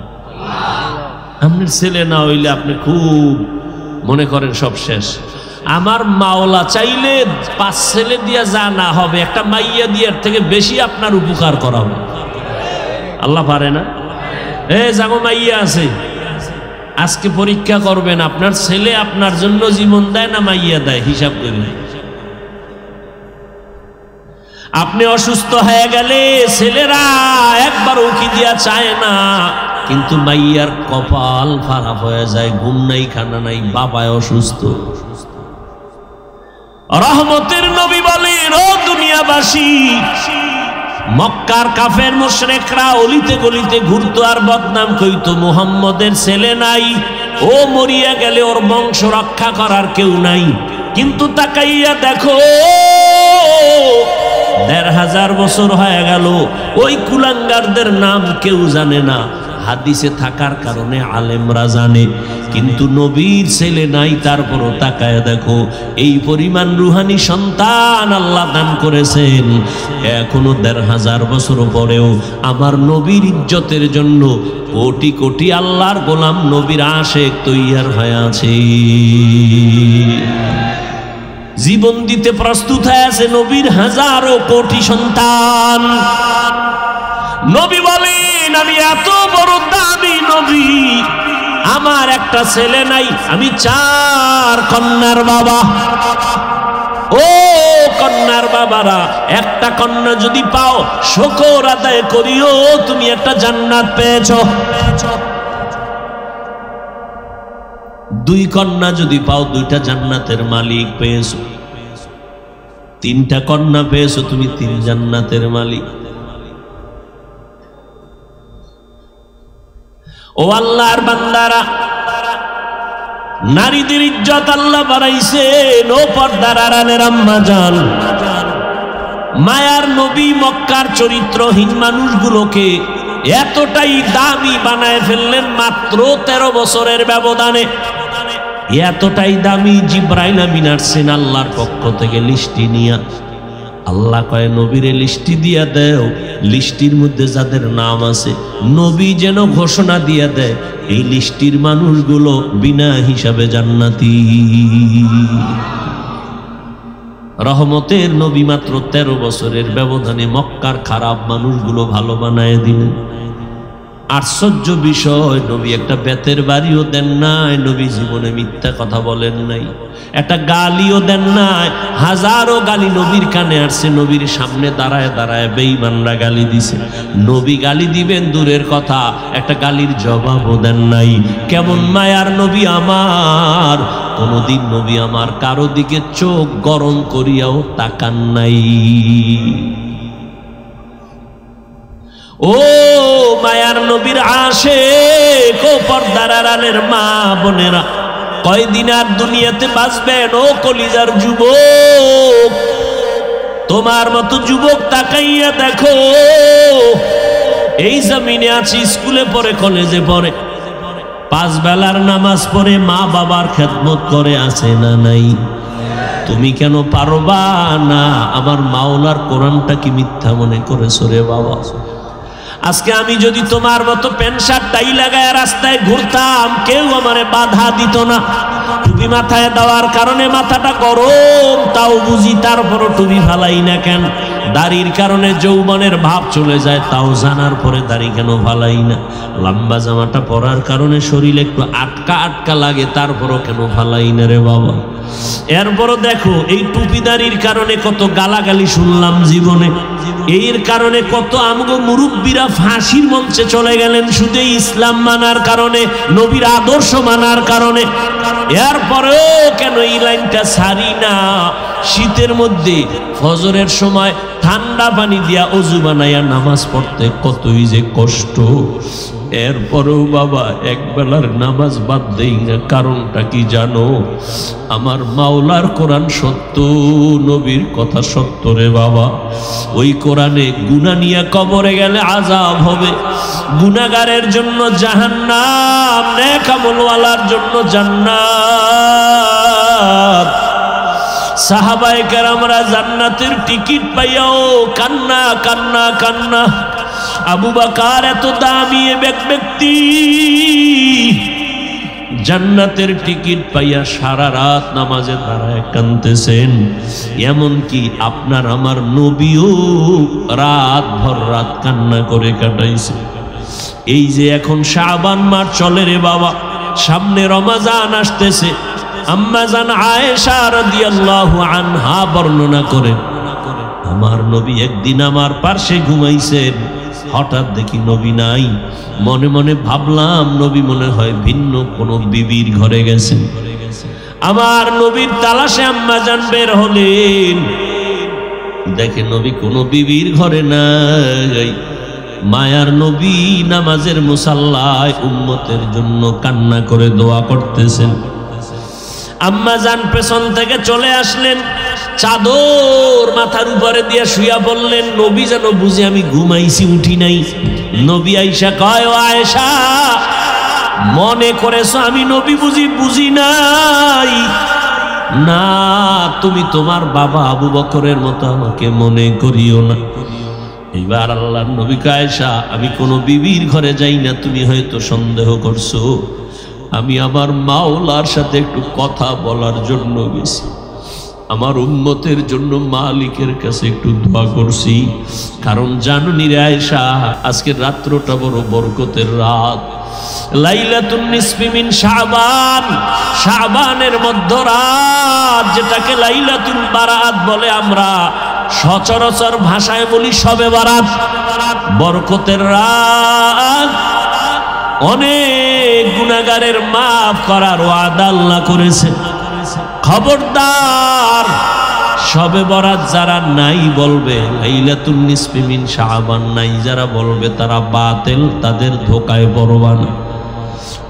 Speaker 1: আপনার ছেলে না হইলে আপনি খুব মনে করেন সব শেষ। আমার মাওলা চাইলে 5 ছেলে দিয়া যা না হবে, একটা মাইয়া দিয়ার থেকে বেশি আপনার উপকার করা হবে। আল্লাহ পারে না? জাগো মাইয়া আছে, আজকে পরীক্ষা করবেন আপনার ছেলে আপনার জন্য জীবন দেয় না মাইয়া দেয়, হিসাব করেন। আপনি অসুস্থ হয়ে গেলে ছেলেরা একবার উকি দিয়া চায় না, কিন্তু মাইয়ার কপাল খারাপ হয়ে যায়, ঘুম নাই, খানা নাই, বাবায় অসুস্থ। রহমতের নবী বলেন ও দুনিয়াবাসী, মক্কার কাফের মুশরিকরা অলিতে গলিতে ঘুরতো আর বদনাম কইতো মুহাম্মদের ছেলে নাই, ও মরিয়া গেলে ওর বংশ রক্ষা করার কেউ নাই। কিন্তু তাকাইয়া দেখো 1500 বছর হয়ে গেল, ওই কুলাঙ্গারদের নাম কেউ জানে না, হাদিসে থাকার কারণে আলেমরা জানে, কিন্তু নবীর ছেলে নাই। তারপরও তাকায় দেখো, এই পরিমাণ রুহানি সন্তান আল্লাহ দান করেছেন। এখনো ১৫০০ বছর পরেও আমার নবীর ইজ্জতের জন্য কোটি কোটি আল্লাহর গোলাম নবীর আশেক তৈয়ার হয়ে আছে, জীবন দিতে প্রস্তুত হয়ে আছে নবীর হাজারো কোটি সন্তান। নবী বলেন, আমি এত বড় দামি নবী, আমার একটা ছেলে নাই, আমি 4 কন্যার বাবা। ও কন্যার বাবারা, একটা কন্যা যদি পাও শুকর আদায় করিও, তুমি একটা জান্নাত পেয়েছো। 2 কন্যা যদি পাও, 2টা জান্নাতের মালিক পেয়েছো। 3টা কন্যা পেয়েছো, তুমি 3 জান্নাতের মালিক। ও আল্লাহর বান্দারা, নারীদের ইজ্জত আল্লাহ বাড়াইছেন। ও পর্দার আড়ালের আম্মা জান, মায়ার নবী মক্কার চরিত্রহীন মানুষগুলোকে এতটাই দামি বানায় ফেললেন মাত্র 13 বছরের ব্যবধানে। এতটাই দামি, জিব্রাইল আমিন আসছেন আল্লাহর পক্ষ থেকে লিস্টি নিয়া। আল্লাহ কয়, নবীরে লিস্টি দিয়া দেও, লিস্টির মধ্যে যাদের নাম আছে নবী যেন ঘোষণা দিয়া দেয়, এই লিস্টির মানুষগুলো বিনা হিসাবে জান্নাতি। রহমতের নবী মাত্র 13 বছরের ব্যবধানে মক্কার খারাপ মানুষগুলো ভালো বানায় দিলেন। আশ্চর্য বিষয়, নবী একটা বেতের বাড়িও দেন নাই, নবী জীবনে মিথ্যা কথা বলেন নাই, একটা গালিও দেন নাই। হাজারো গালি নবীর কানে আসছে, নবীর সামনে দাঁড়ায় দাঁড়ায় বেঈমানরা গালি দিছে। নবী গালি দিবেন দূরের কথা, একটা গালির জবাবও দেন নাই। কেমন মায়ার নবী আমার, কোনদিন নবী আমার কারো দিকে চোখ গরম করিয়াও তাকান নাই। ও মায়ার নবীর আশেক, ও পর্দার আড়ালের মা বোনেরা, কয়দিন আর দুনিয়াতে বাঁচবেন? ও কলিজার যুবক, তোমার মতো যুবক তাকাইয়া দেখো, এই জমিনে আছি, স্কুলে পড়ে, কলেজে পড়ে, 5 বেলার নামাজ পড়ে, মা বাবার খেদমত করে, আছে না নাই? তুমি কেন পারবা না? আমার মাওলার কোরআনটা কি মিথ্যা মনে করেছো রে বাবা? আজকে আমি যদি তোমার মতো প্যান্ট শার্ট টাই লাগায় রাস্তায় ঘুরতাম, কেউ আমারে বাধা দিত না। টুপি মাথায় দেওয়ার কারণে মাথাটা গরম, তাও বুঝি, তারপরও টুপি ফালাই না কেন? দাড়ির কারণে যৌবনের ভাব চলে যায়, তাও জানার পরে দাড়ি কেন ফালাই না? লম্বা জামাটা পরার কারণে শরীরে একটু আটকা আটকা লাগে, তারপরও কেন ফালাই না রে বাবা? এরপরও দেখো, এই টুপি দাড়ির কারণে কত গালাগালি শুনলাম জীবনে। এর কারণে কত আমগো মুরব্বীরা ফাঁসির মঞ্চে চলে গেলেন শুধু ইসলাম মানার কারণে, নবীর আদর্শ মানার কারণে। এরপরেও কেন এই লাইনটা ছাড়ি না? শীতের মধ্যে ফজরের সময় ঠান্ডা পানি দিয়া অজু বানাইয়া নামাজ পড়তে কতই যে কষ্ট। এরপরেও বাবা এক বেলার নামাজ বাদ দেই না। কারণটা কি জানো? আমার মাওলার কোরআন সত্য, নবীর কথা সত্য রে বাবা। ওই কোরআনে গুনাহ নিয়ে কবরে গেলে আযাব হবে, গুনাহগারের জন্য জাহান্নাম, নেক আমলওয়ালার জন্য জান্নাত। সাহাবায়ে কেরামরা জান্নাতের টিকিট পাইয়াও কান্না কান্না কান্না। আবু বকর এত দামি ব্যক্তি, জান্নাতের টিকিট পাইয়া সারা রাত নামাজে দাঁড়ায় কাঁদতেছেন। এমনকি আপনার আমার নবীও রাত ভর রাত কান্না করে কাটাইছে। এই যে এখন শাবান মাস চলে রে বাবা, সামনে রমজান আসতেছে। আম্মা জান আয়েশা রাদিয়াল্লাহু আনহা বর্ণনা করেন, আমার নবী একদিন আমার পাশে ঘুমাইছেন, হঠাৎ দেখি নবী নাই। মনে মনে ভাবলাম নবী মনে হয় ভিন্ন কোনো বিবির ঘরে গেছেন। আমার নবীর তালাশে আম্মা জান বের হলেন, দেখে নবী কোনো বিবির ঘরে নাই। মায়ার নবী নামাজের মুসাল্লায় উম্মতের জন্য কান্না করে দোয়া করতেছেন। আম্মা জান পেছন থেকে চলে আসলেন, চাদর মাথার উপরে দিয়ে শুয়া বললেন, নবী যেন বুঝে আমি ঘুমাইছি, উঠি নাই। নবী আয়েশা কয়, ও আয়েশা, মনে করেছো আমি নবী বুঝি নাই? না, তুমি তোমার বাবা আবু বকরের মতো আমাকে মনে করিও না। এইবার আল্লাহর নবী কয়, আয়েশা, আমি কোনো বিবির ঘরে যাই না, তুমি হয়তো সন্দেহ করছো। আমি আমার মাওলার সাথে একটু কথা বলার জন্য গেছি, আমার উম্মতের জন্য মালিকের কাছে একটু দোয়া করছি। কারণ জানুনি রে আয়েশা, আজকের রাত্রটা বড় বরকতের রাত, লাইলাতুন নিসফি মিন শাবান, শাবানের মধ্যরাত, যেটাকে লাইলাতুল বারাত বলে, আমরা সচরাচর ভাষায় বলি শবে বারাত। বরকতের রাত, অনেক গুনাহগারের মাফ করার ওয়াদা আল্লাহ করেছে। খবরদার, শবে বরাত যারা নাই বলবে, লাইলাতুন নিসফি মিন শাবান নাই যারা বলবে, তারা বাতিল, তাদের ধোকায় পড়বা না।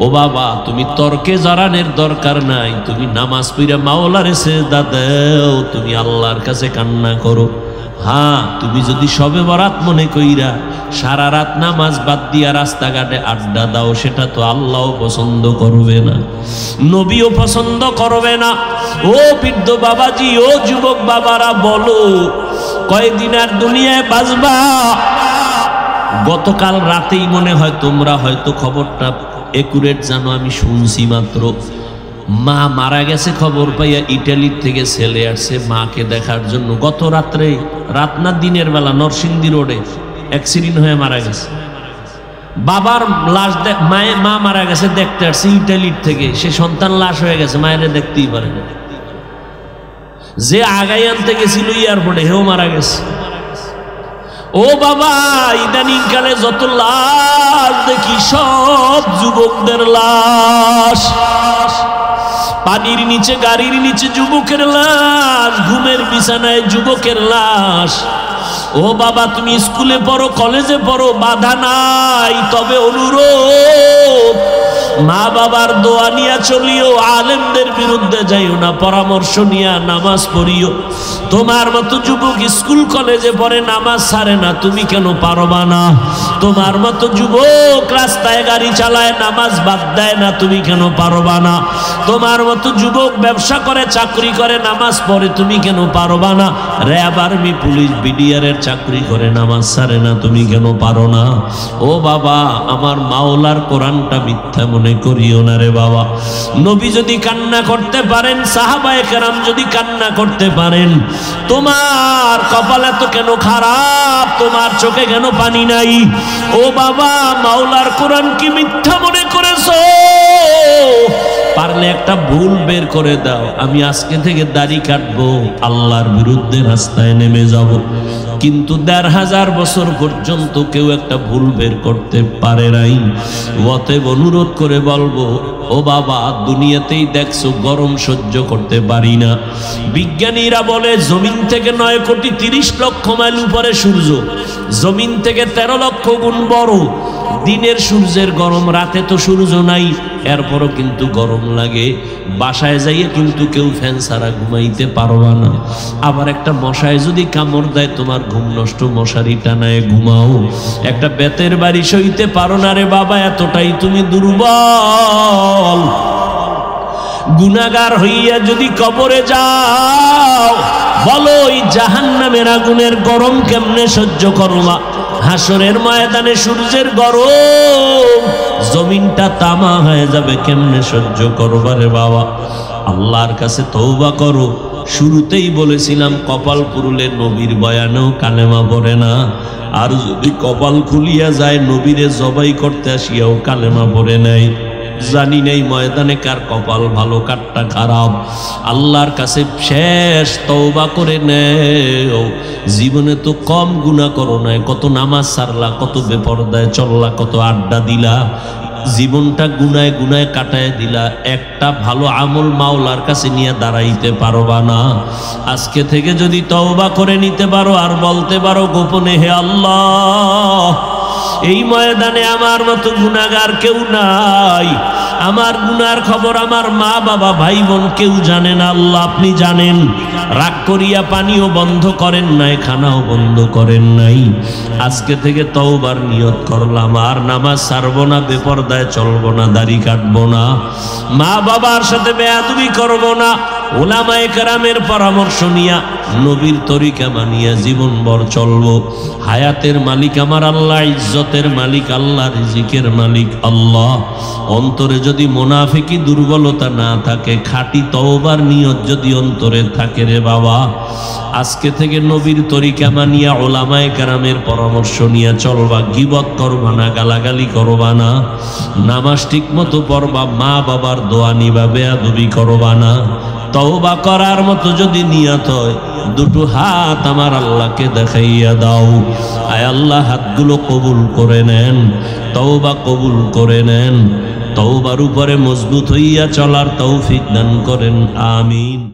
Speaker 1: ও বাবা, তুমি তর্কে জড়ানোর দরকার নাই, তুমি নামাজ পড়ে মাওলারে সিজদা দাও, তুমি আল্লাহর কাছে কান্না করো। হ্যাঁ, তুমি যদি শবে বরাত মনে কইরা সারা রাত নামাজ বাদ দিয়া রাস্তাঘাটে আড্ডা দাও, সেটা তো আল্লাহও পছন্দ করবে না, নবীও পছন্দ করবে না। ও বৃদ্ধ বাবাজি, ও যুবক বাবারা, বলো কয়দিন আর দুনিয়ায় বাঁচবা? গতকাল রাতেই মনে হয় তোমরা হয়তো খবরটা একুরেট জানো, আমি শুনছি মাত্র। মা মারা গেছে খবর পাইয়া ইটালির থেকে ছেলে আসছে মাকে দেখার জন্য। গত রাত্রে, রাত না দিনের বেলা, নরসিংদী রোডে অ্যাক্সিডেন্ট হয়ে মারা গেছে। বাবার লাশ মা মারা গেছে দেখতে আসছে ইটালির থেকে, সে সন্তান লাশ হয়ে গেছে, মায়ের দেখতেই পারে না। যে আগাই আনতে গেছিল এয়ারপোর্টে, হেও মারা গেছে। ও বাবা, ইদানিং কালে যত লাশ দেখি সব যুবকদের লাশ, পানির নিচে, গাড়ির নিচে যুবকের লাশ, ঘুমের বিছানায় যুবকের লাশ। ও বাবা, তুমি স্কুলে পড়ো, কলেজে পড়ো, বাধা নাই, তবে অনুরোধ, মা বাবার দোয়া নিয়া চলিও, আলেমদের বিরুদ্ধে যাইও না, পরামর্শ নিয়া নামাজ পড়িও। তোমার মতো যুবক স্কুল কলেজে পড়ে, নামাজ ছাড়ে না, তুমি কেন পারবা না? তোমার মতো যুবক রাস্তায় গাড়ি চালায়, নামাজ বাদ দেয় না, তুমি কেন পারবা না? তোমার মতো যুবক ব্যবসা করে, চাকরি করে, নামাজ পড়ে, তুমি কেন পারবা না? র্যাব, আর্মি, পুলিশ, বিডিআরের চাকরি করে, নামাজ ছাড়ে না, তুমি কেন পারো না? ও বাবা, আমার মাওলার কোরআনটা মিথ্যা মনে করিও না রে বাবা। নবী যদি কান্না করতে পারেন, সাহাবায়ে কেরাম যদি কান্না করতে পারেন, তোমার কপাল এত কেন খারাপ? তোমার চোখে কেন পানি নাই? ও বাবা, মাওলার কোরআন কি মিথ্যা মনে করেছো? পারলে একটা ভুল বের করে দাও, আমি আজকে থেকে দাড়ি কাটবো, আল্লাহর বিরুদ্ধে রাস্তায় নেমে যাব। কিন্তু ১৫০০ বছর পর্যন্ত কেউ একটা ভুল বের করতে পারে নাই। অতএব অনুরোধ করে বলবো, ও বাবা, দুনিয়াতেই দেখছো গরম সহ্য করতে পারি না। বিজ্ঞানীরা বলে জমিন থেকে ৯,৩০,০০,০০০ মাইল উপরে সূর্য, জমিন থেকে ১৩ লক্ষ গুণ বড়। দিনের সূর্যের গরম, রাতে তো সূর্য নাই, এরপরও কিন্তু গরম লাগে। বাসায় যাইয়ে কিন্তু কেউ ফ্যান ছাড়া ঘুমাইতে পারবা না। আবার একটা মশায় যদি কামড় দেয়, তোমার ঘুম নষ্ট, মশারি টানায় ঘুমাও। একটা বেতের বাড়ি সইতে পারো না রে বাবা, এতটাই তুমি দুর্বল। গুনাহগার হইয়া যদি কবরে যাও, বলো এই জাহান্নামের আগুনের গরম কেমনে সহ্য করবা? হাসরের ময়দানে সূর্যের গরম, জমিনটা তামা হয়ে যাবে, কেমনে সহ্য করবা রে বাবা? আল্লাহর কাছে তওবা করো। শুরুতেই বলেছিলাম, কপাল পুরুলে নবীর বয়ানেও কালেমা পড়ে না, আর যদি কপাল খুলিয়া যায়, নবীরে জবাই করতে আসিয়াও কালেমা পড়ে নাই। জানি নেই ময়দানে কার কপাল ভালো, কারটা খারাপ। আল্লাহর কাছে শেষ তওবা করে নেও। জীবনে তো কম গুনাহ করো নাই, কত নামাজ ছাড়লা, কত বেপরদায় চললা, কত আড্ডা দিলা, জীবনটা গুনায় গুনায় কাটায় দিলা। একটা ভালো আমল মাওলার কাছে নিয়ে দাঁড়াইতে পারবা না। আজকে থেকে যদি তওবা করে নিতে পারো, আর বলতে পারো গোপনে, হে আল্লাহ, এই ময়দানে আমার মতো গুনাহগার কেউ নাই। আমার গুনার খবর আমার মা বাবা ভাই বোন কেউ জানে না, আল্লাহ আপনি জানেন। রাগ করিয়া পানিও বন্ধ করেন নাই, খানাও বন্ধ করেন নাই। আজকে থেকে তওবার নিয়ত করলাম, আর নামাজ ছাড়বো না, বেপরদায় চলবো না, দাড়ি কাটবো না, মা বাবার সাথে বেয়াদবি করবো না, উলামায়ে কেরামের পরামর্শ নিয়া নবীর তরিকা মানিয়া জীবনভর চলবো। হায়াতের মালিক আমার আল্লাহ, ইজ্জতের মালিক আল্লাহ, রিজিকের মালিক আল্লাহ। অন্তরে যদি মুনাফিকি দুর্বলতা না থাকে, খাঁটি তওবার নিয়ত যদি অন্তরে থাকে রে বাবা, আজকে থেকে নবীর তরিকা মানিয়া উলামায়ে কেরামের পরামর্শ নিয়ে চলবা। গীবত করবা না, গালাগালি করবা না, নামাজ ঠিক মতো পড়বা, মা বাবার দোয়া নিবা, বেয়াদবি করবা না। তওবা করার মতো যদি নিয়ত হয়, দুটো হাত আমার আল্লাহকে দেখাইয়া দাও। আয় আল্লাহ, হাতগুলো কবুল করে নেন, তওবা কবুল করে নেন, তওবার উপরে মজবুত হইয়া চলার তৌফিক দান করেন, আমিন।